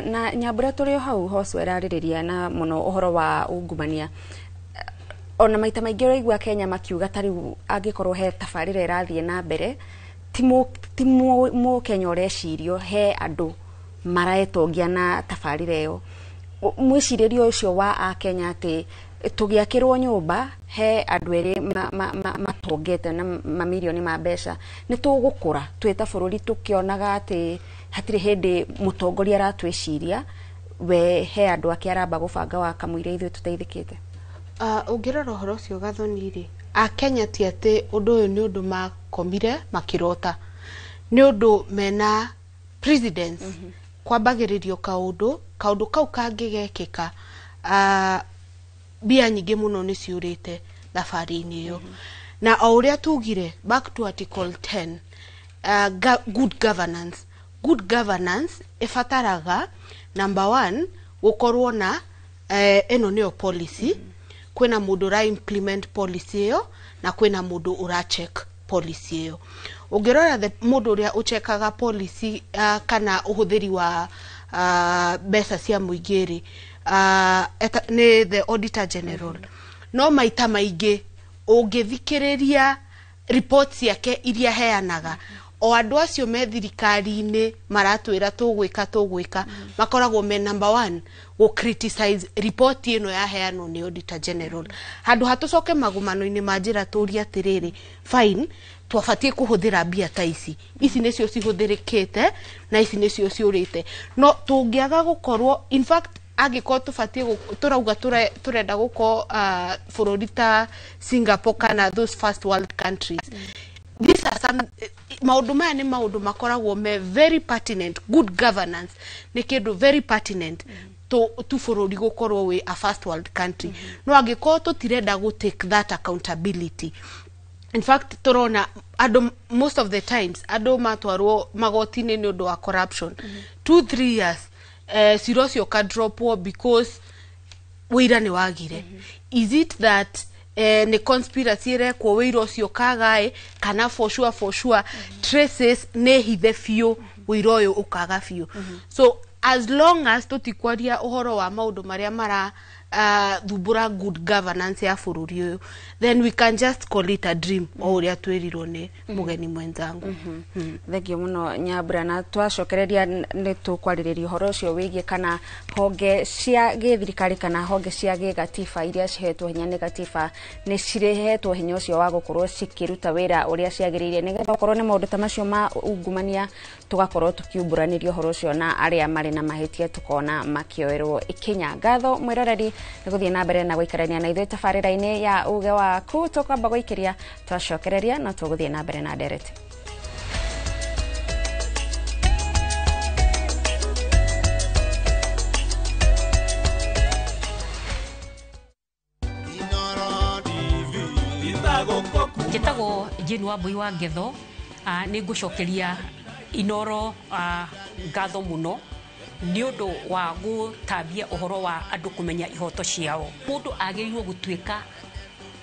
na Nyambura turi hau hoso eraririria na muno uhoro wa ungumania ona maita maingi raigua Kenya makiuga tariu angikorwo he tabarira irathie na mbere timo Kenya urecirio he andu maraetongia na tabarira iyo mwiciririo ucio wa a Kenya ati tugiakirwo nyumba he andu eri matongete na mamilioni ma mbeca ni tugukura twita bururi tukionaga ati hatire hindi mutongoria aratwiciria we he andu akiaramba gubanga wa kamwire ithu tuteithikite ungirora horo cio gathoni ri a Kenya ti ati undu uyu ni undu makomire makirota ni undu mena presidents kwambagiririo kaundu kau kangigekika bia nyingi muno ni ciurite thabari-ini iyo na o uria tugire back to article 10 good governance ifataraga number 1 gukorwo na eno niyo policy kwina mundu ra implement policy iyo na kwina mundu ura check policy iyo ungirora mundu uria uchekaga policy kana uhuthiri wa mbeca cia muingiri ni the auditor general no maita maingi ungithikiriria reports yake iria heanaga o andu acio me thirikari-ini maratwira tugwika makoragwo me number 1 go criticize report ino ya heano ni auditor general handu hatucoke magumano-ini manjira turia atiriri fine twafatie kuhuthira mbia ta ici nicio cihuthirikite na ici nicio ciurite no tungiaga gukorwo in fact agiko tufatie turauga turenda guko bururi ta Singapore kana those first world countries these are some maundu maya ni maundu makoragwo me very pertinent good governance ni kindu very pertinent to bururi gukorwo we a first world country no agiko tutirenda go take that accountability. In fact turona most of the times ado matwarwo magoti-ini ni undu wa corruption 2-3 years sirocio ka drop because wira ni wagire is it that ni conspiracy rekwo wira ucio kagae kana for sure traces ne hithe fiu wira uyu ukaga fiu so as long as tutikwaria uhoro wa maundu maria mara thubura good governance ya bururi uyu then we can just call it a dream o uria twirirwo ni mugeni mwenzangu thegio muno Nyambura na twacokereria ni tukwariria uhoro ucio wigie kana honge cia githirikari kana honge cia gigatiba iria cihetwo hinya ni gatiba ni cirehetwo hinya ucio wa gukorwo cikiruta wira uria ciagiriire nigetha ukorwo ni maundu ta macio ma ungumania tugakorwo tukiumburanirio uhoro ucio na aria mari na mahitia tukona makioerwo ikinya ngatho mwiroreri niguthie na mbere na guikarania na ithuĩ tabarĩra-inĩ ya uge waku tukamba guikiria twacokereria na tuguthie na mbere na ndereti Njĩtagwo Jane Wambui wa Ngetho nĩ ngũcokeria Inoro ngatho muno ni undu wa gutambia uhoro wa andu kumenya ihoto ciao mundu agiriirwo gutuika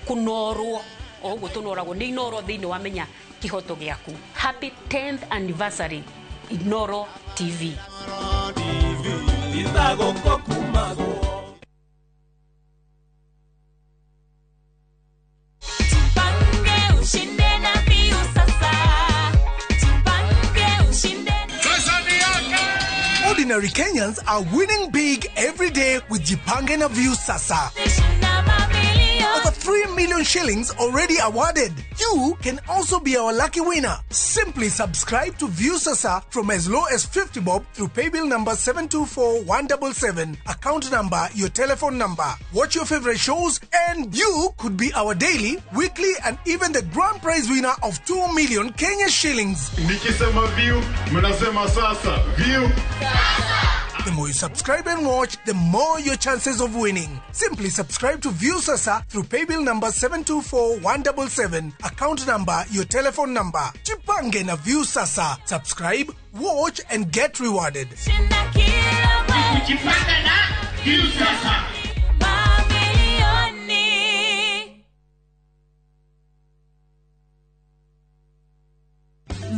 kunorwo o uguo tunoragwo ni Inoro thiini wa menya kihoto giaku. Happy 10th anniversary Inoro TV. Ordinary Kenyans are winning big every day with Jipange na View Sasa. over 3 million shillings already awarded. You can also be our lucky winner. Simply subscribe to View Sasa from as low as 50 bob through paybill number 724-177, account number, your telephone number. Watch your favorite shows and you could be our daily, weekly and even the grand prize winner of 2 million Kenya shillings. Nikisema View, mnasema sasa. View Sasa. The more you subscribe and watch, the more your chances of winning. Simply subscribe to View Sasa through paybill number 724-177, account number, your telephone number. Chipange na View Sasa. Subscribe, watch and get rewarded. Chipanga na View Sasa.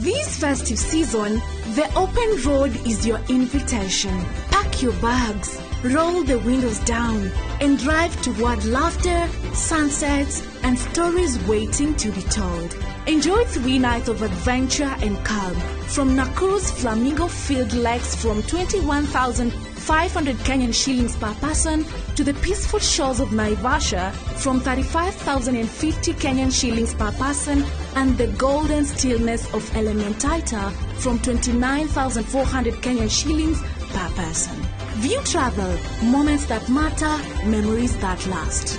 This festive season, the open road is your invitation. Pack your bags, roll the windows down, and drive toward laughter, sunsets, and stories waiting to be told. Enjoy 3 nights of adventure and calm from Nakuru's Flamingo Field Lakes from 21,500 Kenyan shillings per person to the peaceful shores of Naivasha from 35,050 Kenyan shillings per person and the golden stillness of Elementaita from 29,400 Kenyan shillings per person. View Travel, moments that matter, memories that last.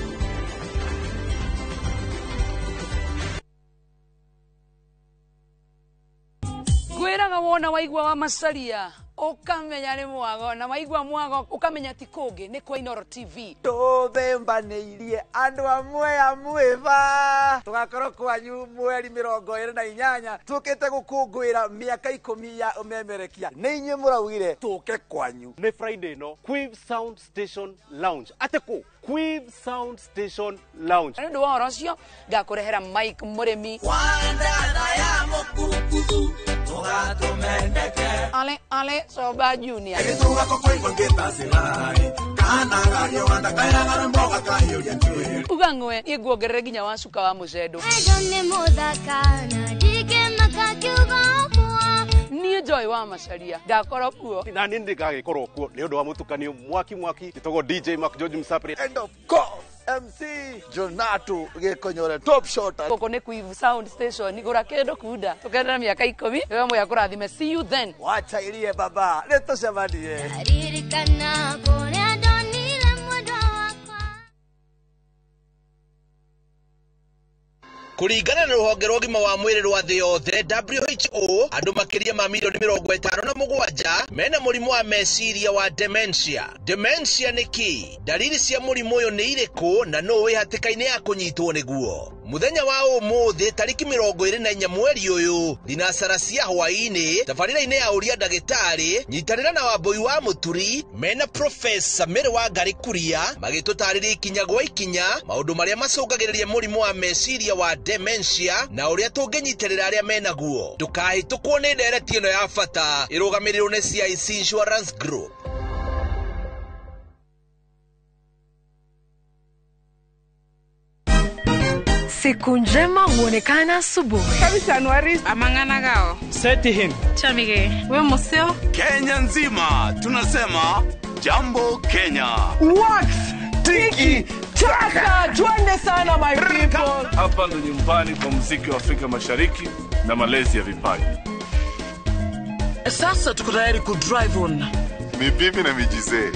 Gweraga wona waigwa wa masaria ukamenya ni mwago na waigwa mwago ukamenya ti kungi ni kwa Inoro TV tuthembanĩirie andu amwe ba tugakorwo kwanyu mweri 28 tukite gukungwira miaka 10 ya umemerekia ni inye muraugire tuke kwanyu ni Friday no Quiv Sound Station Lounge ateko Quiv Sound Station Lounge ndu wa rocio ngakurehera Mike Murimi Ale Soba Junior ugangwe iguongerere ginya wa suka wa mucedo ni Joy wa macaria ngakora kuo na ni ndigagikorwo kuo ni undu wa mutukanio mwaki gitogo DJ Mark George Msapri and of course MC Jonato Gekonyore top shot koko ni Quiv Sound Station igura kendo kuda tukendera miaka 10 wewe moya kurathime. See you then. Wacha ilie baba leto shamanie aririkana kone adonile mwodo wakwa kuringana na ruhonge rwa ũgima wa mwĩrĩ rwa thĩ yothe WHO andũ makĩria ma milioni 57 mena mũrimũ wa meciria wa dementia. Dementia nĩ kĩ? Dalili cia mũrimũ ũyũ nĩ irĩkũ na no wĩ hatĩka-inĩ ya kũnyitwo nĩguo? Muthenya wa ũmũthĩ tariki 24 mweri ũyũ thinacara cia hwaĩ-inĩ tabarĩra-inĩ ya ũria ndagĩtarĩ nyitanĩra na Wambui wa Mũturi mena Profesa Mary Wangari Kuria magĩtũtarĩria ikinya gwa ikinya maũndũ marĩa macũngagĩrĩria mũrimũ wa meciria wa dementia na ũrĩa tũngĩnyitĩrĩra arĩa menaguo. Ndũkahĩtũkwo nĩ ndereti ĩno ya bata ĩrũgamĩrĩirwo nĩ CIC Insurance Group. Siku njema huonekana asubuhi. Kabisa Januari amangana gao. Seti him. Chamige. Wewe museo. Kenya nzima tunasema jambo Kenya. Wax tiki taka twende sana my people. Hapa ndo nyumbani kwa muziki wa Afrika Mashariki na malezi ya vipaji. Sasa tuko tayari ku drive on. Mibibi na mijize.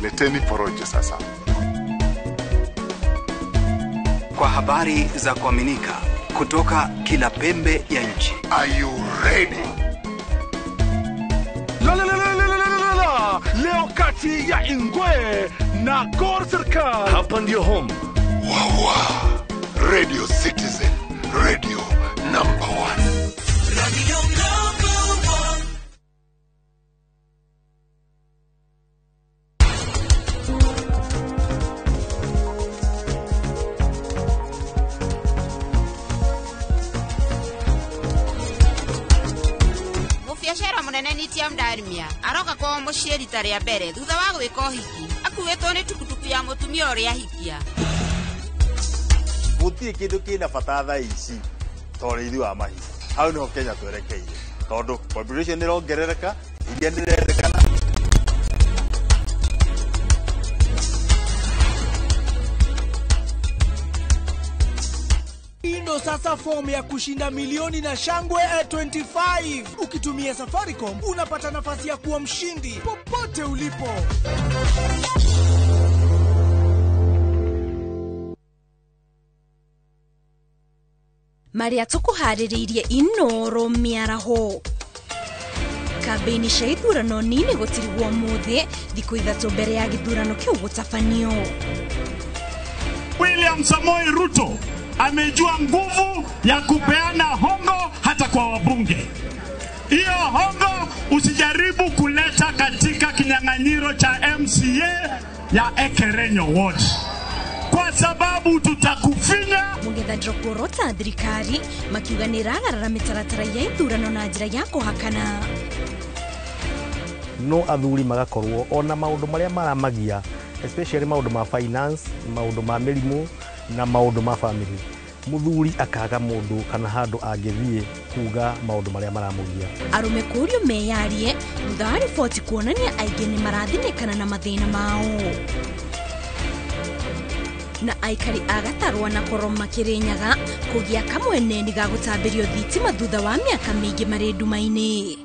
Leteni porojo sasa. Kwa habari za kuaminika kutoka kila pembe ya nchi. Are you ready? La. Leo kati ya Ingwe na Gor Serikali. Hapa ndio home. Wawa. Radio Citizen. Radio number 1. Radio number 1. Biashara munene nitia mdarimia aroka kwa mucieri tari ya mbere thutha wa gwika hiki akuwetwo ni tukutuku ya mutumia uria hikia guti kindu kina bata tha ici torithi wa mahi hau niho Kenya twerekeire tondu population irongerereka iria ndirendekana Unayo sasa fomu ya kushinda milioni na shangwe 25. Ukitumia Safaricom unapata nafasi ya kuwa mshindi popote ulipo. Maria tukuhaririirie inoro miaraho kambeni cia ithurano nini gutirigwo muthi thikũ ithatũ mbere ya gĩthurano kĩu gũtabanio. William Samoei Ruto amejua nguvu ya kupeana hongo hata kwa wabunge. Hiyo hongo usijaribu kuleta katika kinyang'anyiro cha MCA ya Ekerenyo Ward, kwa sababu tutakufinya. Mũng'ethanĩro kũrota thirikari makiuga nĩ ĩragarara mĩtaratara ya ithurano na njĩra ya kũhakana. No athuri magakorwo ona maundu maria maramagia, especially maundu ma finance, maundu ma mĩrimũ na maundu ma family. Muthuri akaga mundu kana handu angithie kuga maundu maria maramugia. Arume kũrio meyarie thutha wa riboti kuonania aingĩ nĩ marathinĩkana na mathĩna mao. Na aikari agatarwa na koroma Kirinyaga kugia kamweneni ga gũtambĩrio thitima thutha wa mĩaka mĩingĩ marĩ nduma-inĩ.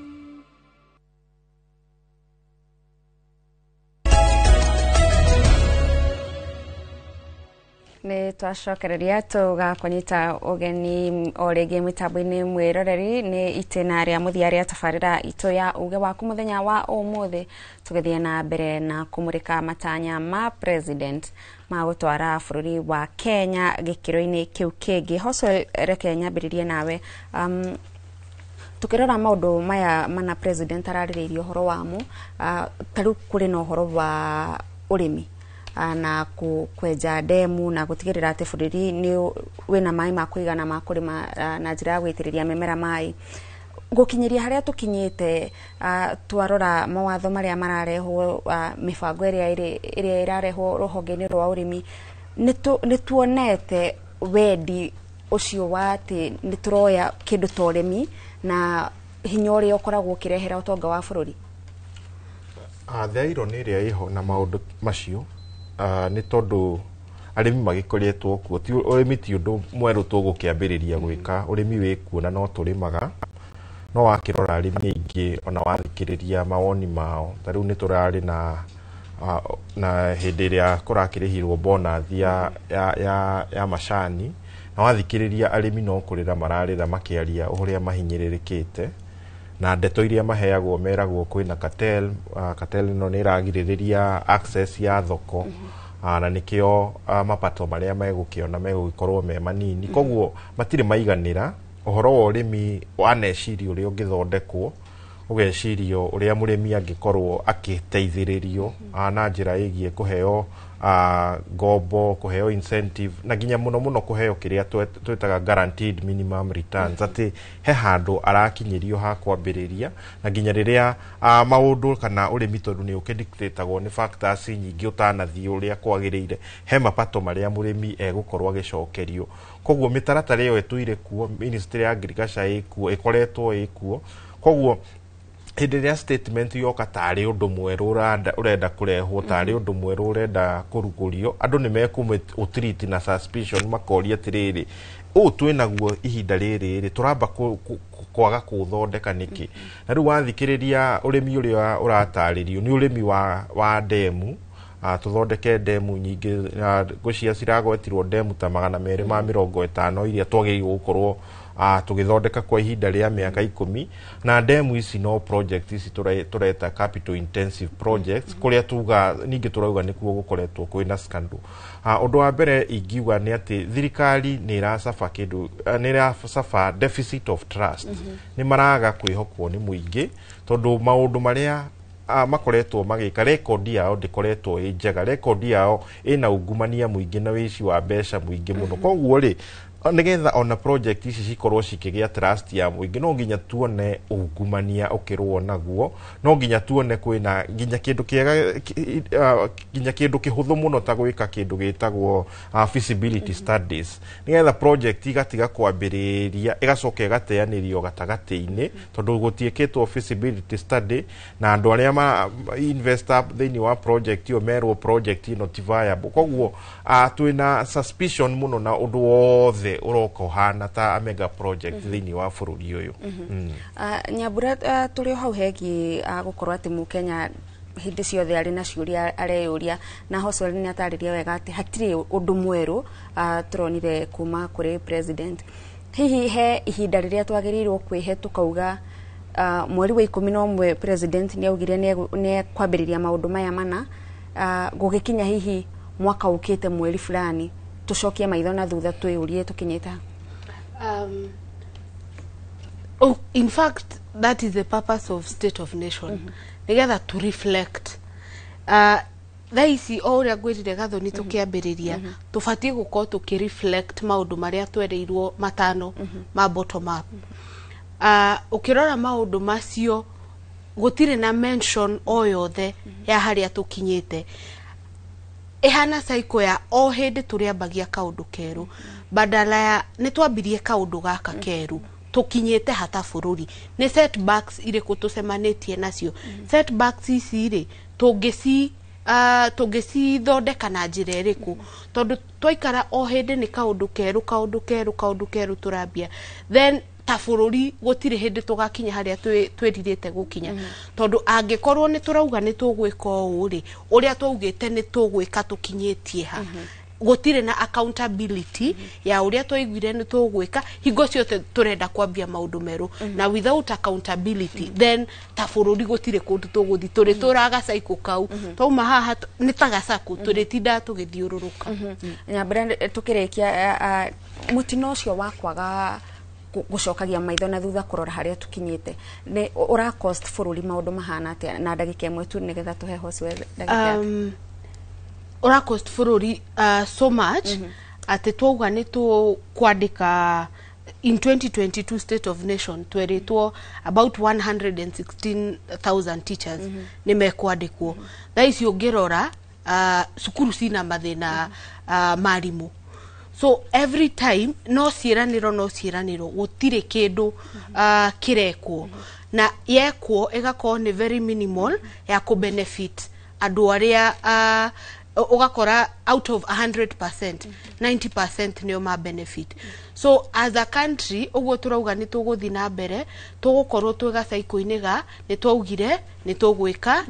Nĩ twacokereria tũgakũnyita ũgeni o rĩngĩ mĩtambo-inĩ mwĩroreri nĩ itĩna rĩa mũthia rĩa tabarĩra itũ ya uge waku mũthenya wa ũmũthĩ, tũgĩthiĩ na mbere na kũmũrĩka matanya ma president ma gũtwara bũrũri wa Kenya gĩkĩro-inĩ kĩu kĩngĩ. Hosol, reke nyambĩrĩrie nawe. Tukirora maundu maya mana president ararĩrĩirie ũhoro wamo, tarĩu kũrĩ na ũhoro wa ũrĩmi na kwenja demu na gutigirira ati bũrũri ni wina mai ma kuigana ma kurima na njira ya gũitĩrĩria mĩmera mai. Gukinyiria haria tukinyite twarora mawatho maria mararehwo mibango iria irarehwo ruhonge-inĩ rwa ũrĩmi, ni tuonete wendi ucio wa ati ni turoya kindu ta ũrĩmi na hinya ũrĩa ũkoragwo ũkĩrehera ũtonga wa bũrũri. Thairo nĩ ĩrĩa ĩho na maũndũ macio nĩ tondũ arĩmi magĩkoretwo kuo, ũrĩmi ti ũndũ mwerũ tũgũkĩambĩrĩria gwĩka. Ũrĩmi wĩ kuo na no tũrĩmaga, no wakĩrora arĩmi aingĩ ona wathikĩrĩria mawoni mao. Ta rĩu nĩ tũrarĩ na hĩndĩ ĩrĩa kũrakĩrĩhirwo bonus ya macani, na wathikĩrĩria arĩmi no kũrĩra mararĩra makĩaria ũrĩa mahinyĩrĩrĩkĩte na ndeto iria maheagwo meragwo kwĩna cartel. Cartel ĩno nĩ ĩragirĩrĩria access ya thoko na nĩkĩo mapato marĩa megũkĩona megũgĩkorwo me manini. Koguo matirĩ maiganĩra. Ũhoro wa ũrĩmi wanecirio ũrĩa ũngĩthondekwo, ũgecirio ũrĩa mũrĩmi angĩkorwo akĩteithĩrĩrio na njĩra ĩgiĩ kũheo ngombo, kũheo incentive na nginya mũno kũheo kĩrĩa twĩtaga guaranteed minimum returns, atĩ he handũ arakinyĩrio ha kwambĩrĩria na nginya rĩrĩa maũndũ kana ũrĩmi tondũ nĩ ũkĩdictatagwo nĩ factors nyingĩ ũtanathiĩ ũrĩa kwagĩrĩire, he mapato marĩa mũrĩmi egũkorwo agĩcokerio. Koguo mĩtaratara ĩyo ĩtũire kuo, Ministry ya Agriculture ĩkuo, ĩkoretwo ĩkuo. Koguo hĩndĩ ĩrĩa statement yoka tarĩ ũndũ mwerũ ũrenda kũrehwo, tarĩ ũndũ mwerũ ũrenda kũrugũrio, andũ nĩ mekũmũtreat na suspicion, makoria atĩrĩrĩ, ũũ twĩnaguo ihinda rĩrĩ tũramba kwaga kũũthondeka nĩkĩ? Na rĩu wathikĩrĩria ũrĩmi ũrĩa ũratarĩrio nĩ ũrĩmi wa demu. Tuthondeke demu nyingĩ, ngũcia ciragwetirwo demu ta 250 iria twagĩrĩirwo gũkorwo tugithondeka kwa ihinda rĩa mĩaka 10, na demu ici no project ici tureta capital intensive projects, kuria tuga ningĩ turauga nĩkuo gũkoretwo kwĩna scandal. Ũndũ wa mbere ingiuga nĩ atĩ thirikari nĩ iracafa kĩndũ, nĩ iracafa deficit of trust. Nĩ maraga kwĩhokwo nĩ mũingĩ tondũ maũndũ marĩa makoretwo magĩka, rekodi yao ndĩkoretwo ĩ njega, rekodi yao ĩna ungumania mũingĩ na wĩici wa mbeca mũingĩ mũno. Koguo rĩ, nigetha ona project ici cikorwo cikĩgĩa trust ya mũingĩ, no nginya tuone ungumania ũkĩrwo naguo, no nginya tuone kwĩna nginya kĩndũ kĩega, nginya kĩndũ kĩhũthũ mũno ta gwĩka kĩndũ gĩtagwo feasibility studies, nigetha project igatiga kwambĩrĩria ĩgacoka ĩgateanĩrio gatagatĩ-inĩ tondũ gũtiĩkĩtwo feasibility study na andũ arĩa investor thĩinĩ wa project ĩyo merwo project ĩno ti viable. Koguo twĩna suspicion mũno na ũndũ wothe uroka hana ta mega project thini wa bururi uyu Nyambura turi hau hegi gukorwo ati Mukenya hindi ciothe ari na ciuria areyuria na Hoswell ni atariria wega ati hatiri undu mweru turonire kuma kuri president hihi he ihinda riria twagirirwo kwihe tukauga mweri wa 11 president ni augire ni kwambiriria maundu maya mana gugikinya hihi mwaka ukite mweri fulani tucokie maitho na thutha twiyurie tukinyita in fact that is the purpose of state of nation nigetha to reflect thaisi oria gwirire gathoni tukiambiriria tubatie gukorwo tukireflect maundu maria twereirwo matano ma bottom up ukirora maundu macio gutire na mention o yothe ya haria tukinyite ehana cycle ya o hindi turiambagia kaundu keru badala ya nitwambirie kaundu gaka keru tukinyite hata bururi ni setbacks iriku tusemanitie nacio setbacks ici ri tungisi thondeka na njira iriku tondu twaikara o hindi ni kaundu keru turambia then ta bururi gutire hindi tugakinya haria tweririte gukinya tondu angikorwo ni turauga ni tugwika o ri uria twaugite ni tugwika tukinyitie ha gutire na accountability ya uria twaiguire ni tugwika hingo ciothe turenda kwambia maundu meru na without accountability then ta bururi gutire kundu tuguthi turi turaga cycle kau tauma haha ni tagacaku turitinda tugithiururuka Nyambura tukirikia mutino ucio wakwaga gucokagia maitho na thutha kurora haria tukinyite ni ura cost bururi maundu mahana atia na ndagika imwe tu nigetha tuhe Hoswell ndagika ura cost bururi so much ati twauga ni tu kwandika in 2022 state of nation tweritwo about 116,000 teachers ni mekwandikwo thaisi ungirora sukuru sina mathina marimu so every time no ciraniro gutire kindu kirekwo na yekwo igakorwo ni very minimal ya ku benefit andu aria ugakora out of 100% 90% nio ma benefit so as a country uguo turauga ni tuguthi na mbere tugukorwo twiga cycle-ini ga ni twaugire ni tugwika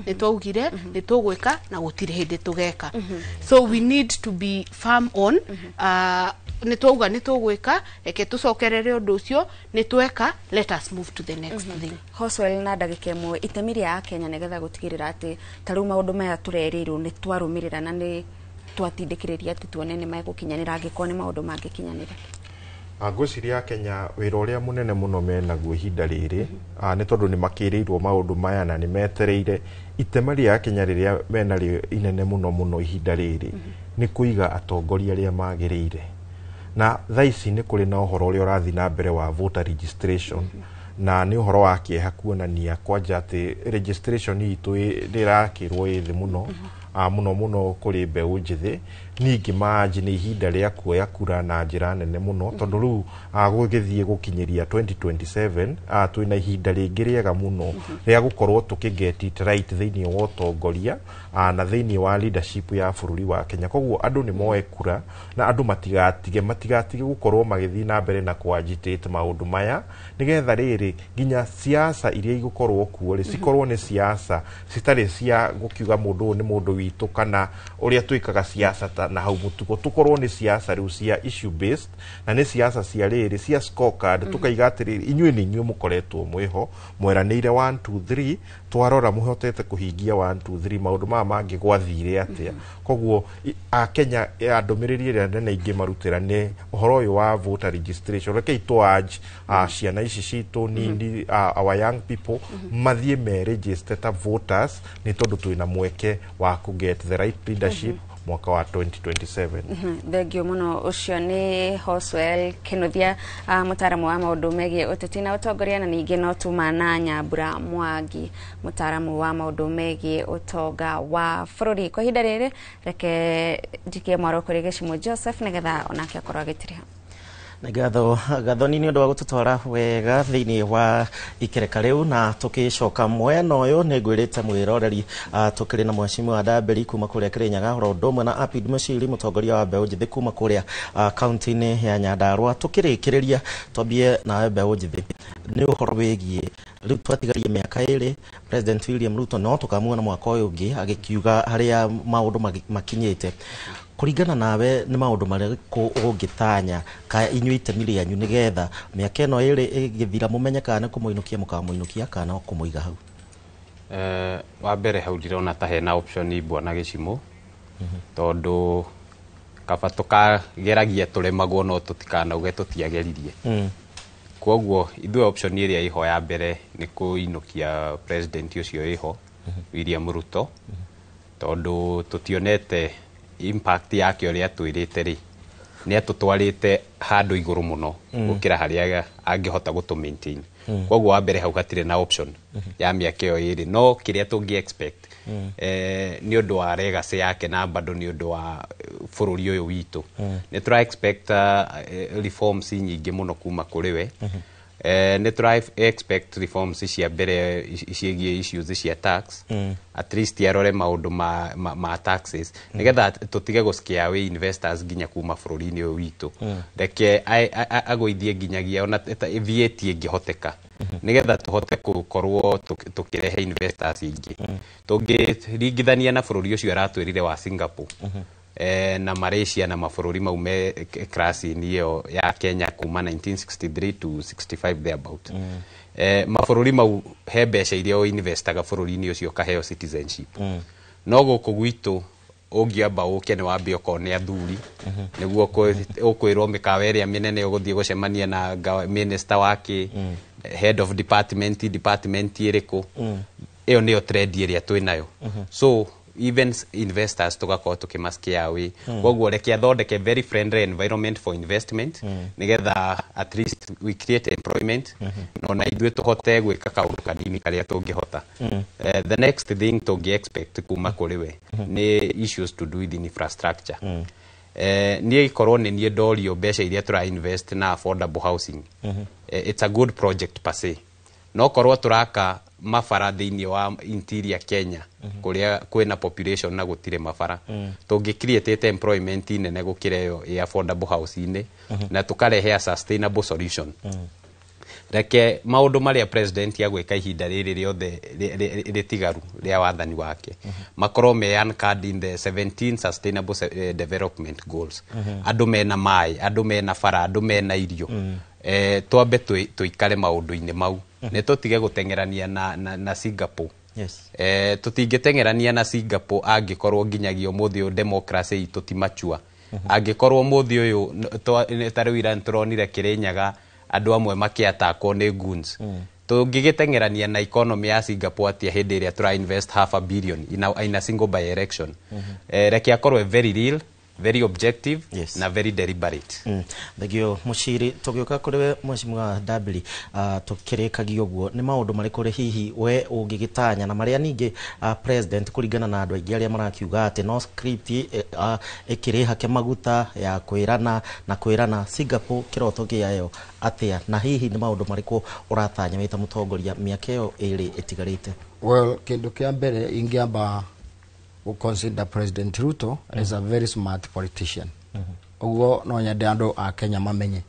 na gutire hindi tugeka so we need to be firm on ni twauga ni tugwika reke tucokerere undu ucio ni tweka let us move to the next thing Hoswell na ndagika imwe itemiria ya Kenya nigetha gutigirira ati taru maundu maya turerirwo ni twarumirira na ni twatindikiriria ati tuone ni megukinyanira angiko ni maundu mangikinyanira ngwiciria Kenya wira uria munene muno menaguo ihinda riri ni tondu ni makirirwo maundu maya na ni metereire itemaria ya Kenya riria menari inene muno ihinda riri ni kuiga atongoria aria magirire na thaisi ni kuri na uhoro uria urathi na mbere wa voter registration na ni uhoro wa kieha kuonania kwanja ati registration itu ndirakirwo ithi muno muno kuri mbeu njithi ningi maji ni ihinda ria kuoya kura na njira nene muno tondu riu gugithie gukinyiria 2027 twina ihinda ringi riega muno ria gukorwo tukiget it right thiini wa utongoria na thiini wa leadership ya bururi wa Kenya koguo andu ni moe kura na andu matigatige gukorwo magithii na mbere na kuagitate maundu maya nigetha riri ginya siasa iria igukorwo kuo ri cikorwo ni siasa citari cia gukiuga mundu ni mundu witu kana uria twikaga siasa na hau mutugo tukorwo ni siasa riu cia issue based na ni siasa cia riri cia scorecard tukaiga atiriri inyuĩ ni inyuĩ mukoretwo mwiho mweranĩire 1 2 3 twarora muhotete kuhingia 1 2 3 maundu ma mangi gwathire atia koguo Kenya andumiriri ria nene ingi marutira ni uhoro uyu wa voter registration reke itwaje ciana ici citu nindi our young people mathie me register ta voters ni tondu twina mweke wa ku get the right leadership mwaka wa 2027 thengio muno ucio ni Hoswell Kinuthia mutaramu wa maundu megie uteti na utongoria na ningi no tuma na Nyambura Mwangi mutaramu wa maundu megie utonga wa bururi kwa hinda riri reke ndikie mwaro kuri Gicimo Joseph nigetha onake akorwo agitiria Gathoni nĩ ũndũ wa gũtũtwara wega thĩinĩ wa ikereka rĩu, na tũkĩcoka mwena ũyũ nĩ ngwĩrĩte mwĩroreri tũkĩrĩ na Mheshimiwa Daberi kuma kũrĩa Kĩrĩnyaga, oro ũndũ ũmwe na Apid Mũciri mũtongoria wa mbeũ njĩthĩ kuma kũrĩa kaunti-inĩ ya Nyandarua. Tũkĩrĩkĩrĩria twambie nawe mbeũ njĩthĩ, nĩ ũhoro wĩgiĩ rĩu twatigarie mĩaka ĩrĩ President William Ruto no tũkamuona mwaka ũyũ ũngĩ agĩkiuga harĩa maũndũ makinyĩte. Kũringana nawe nĩ maũndũ marĩkũ ũngĩtanya ka inyuĩ itemi rĩanyu nĩgetha mĩaka ĩno ĩrĩ ĩgĩthira mũmenye kana nĩ kũmũinũkia mũkamũinũkia kana kũmũiga hau? Wa mbere hau ndirona ta hena option Bwana Gĩchimũ, tondũ kaba tũkageragia tũremagwo no tũtikanauge tũtiageririe. Koguo ithuĩ option ĩrĩa ĩho ya mbere nĩ kũinũkia president ũcio ĩho William Ruto, tondũ tũtionete impact yake ũrĩa twĩrĩte rĩ nĩ atũtwarĩte handũ igũrũ mũno gũkĩra harĩa angĩhota gũtũ maintain. Koguo wa mbere hau hatirĩ na option ya mĩaka ĩyo ĩrĩ, no kĩrĩa tũngĩ expect nĩ ũndũ wa legacy yake na bado nĩ ũndũ wa bũrũri ũyũ witũ nĩ tũra expect reforms nyingĩ mũno kuma kũrĩ we. Nĩ tũra expect reforms cia mbere ciĩgiĩ issues cia tax, at least arore maũndũ ma taxes nĩgetha tũtige gũscare away investors nginya kuma bũrũri-inĩ ũyũ witũ. Reke agũithie nginyagia ona VAT ĩngĩhoteka nĩgetha tũhote gũkorwo tũkĩrehe investors ingĩ. Tũngĩringithania na bũrũri ũcio aratwĩrire wa Singapore na Malaysia na mabũrũri mau me class-inĩ ĩyo ya Kenya kuma 1963 to 65 thereabout. Mabũrũri mau he mbeca iria o investaga bũrũri-inĩ ũcio kaheo citizenship. No gũkũ gwitũ ũngĩamba ũke nĩ wambia okorwo nĩ athuri nĩguo ũkwĩrwo mĩkawa ĩrĩa mĩnene ũgũthiĩ gũcemania na minister wake, head of department ĩrĩkũ. Ĩyo nĩyo trend ĩrĩa twĩnayo. So even investors tugakorwo tukimascare away. Koguo reke athondeke very friendly environment for investment nigetha at least we create employment na ithuĩ tuhote gwĩka kaũndũ kanini karĩa tũngĩhota. The next thing tũngĩ expect kuma kũrĩ we nĩ issues to do with infrastructure. Niĩ ikorwo nĩ niĩ ndorio mbeca iria tũra invest na affordable housing. It's a good project per se. No korwo turaka mabara thĩinĩ wa interior Kenya kũrĩa kwĩna population na gũtirĩ mabara, tũngĩ create employment nene gũkĩra ĩyo ya affordable house-inĩ na tũkarehe a sustainable solution. Reke maũndũ marĩa president agwĩka ihinda rĩrĩ rĩothe rĩtigaru rĩa wathani wake makorwo me anchored in the 17 sustainable development goals. Andũ mena maĩ, andũ mena bara, andũ mena irio. Twambe tũikare maũndũ-inĩ mau. Nĩ tũtige gũtengerania na Singapore. Tũtingĩtengerania na Singapore angĩkorwo nginyagia ũmũthĩ ũyũ democracy itũ ti mature. Angĩkorwo ũmũthĩ ũyũ tarĩu ira nĩtũronire Kĩrĩnyaga andũ amwe makĩatakwo nĩ goons. Tũngĩgĩtengerania na economy ya Singapore atĩa hĩndĩ ĩrĩa tũra invest $500 million in a single by election. Reke akorwo very real, very objective, na very deliberate. Thegio Mũciri, tũgĩũka kũrĩ we Mheshimiwa Dabiri, tũkĩrĩkagia ũguo nĩ maũndũ marĩkũ hihi we ũngĩgĩtanya na marĩa ningĩ president kũringana na andũ aingĩ arĩa marakiuga atĩ no script ĩkĩrĩ hake maguta ya kwĩrana na kwĩrana Singapore kĩroto kĩayo atĩa, na hihi nĩ maũndũ marĩkũ ũratanya wĩta mũtongoria mĩaka ĩyo ĩrĩ ĩtigarĩte? Well, kĩndũ kĩa mbere ingĩamba who consider President Ruto as a very smart politician. Ugo no nyende andu a Kenya mamenye.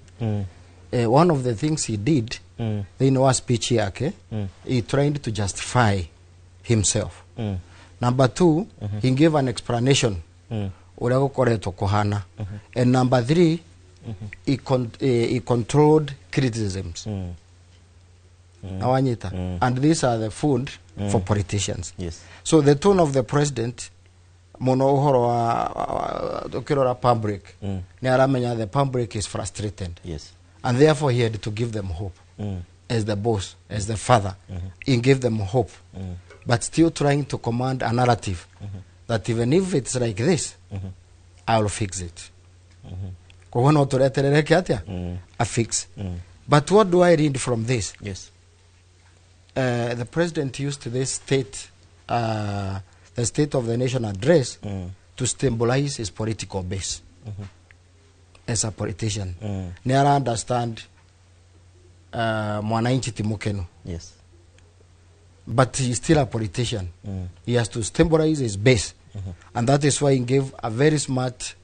One of the things he did, in our speech yake, he tried to justify himself. Number two, he gave an explanation. Ura gukoretwo kuhana. And number three, he controlled criticisms. And these are the food for politicians. So the tone of the president mono uhoro wa ukirora public ni aramenya the public is frustrated. And therefore he had to give them hope. As the boss, as the father, he gave them hope. But still trying to command a narrative that even if it's like this, I will fix it. Kwa no tureterereke atia a fix. But what do I read from this? The president used this state, the State of the Nation address to stabilize his political base. as a politician. Never understand mwananchi Timukeno. Yes. But he's still a politician. He has to stabilize his base. And that is why he gave a very smart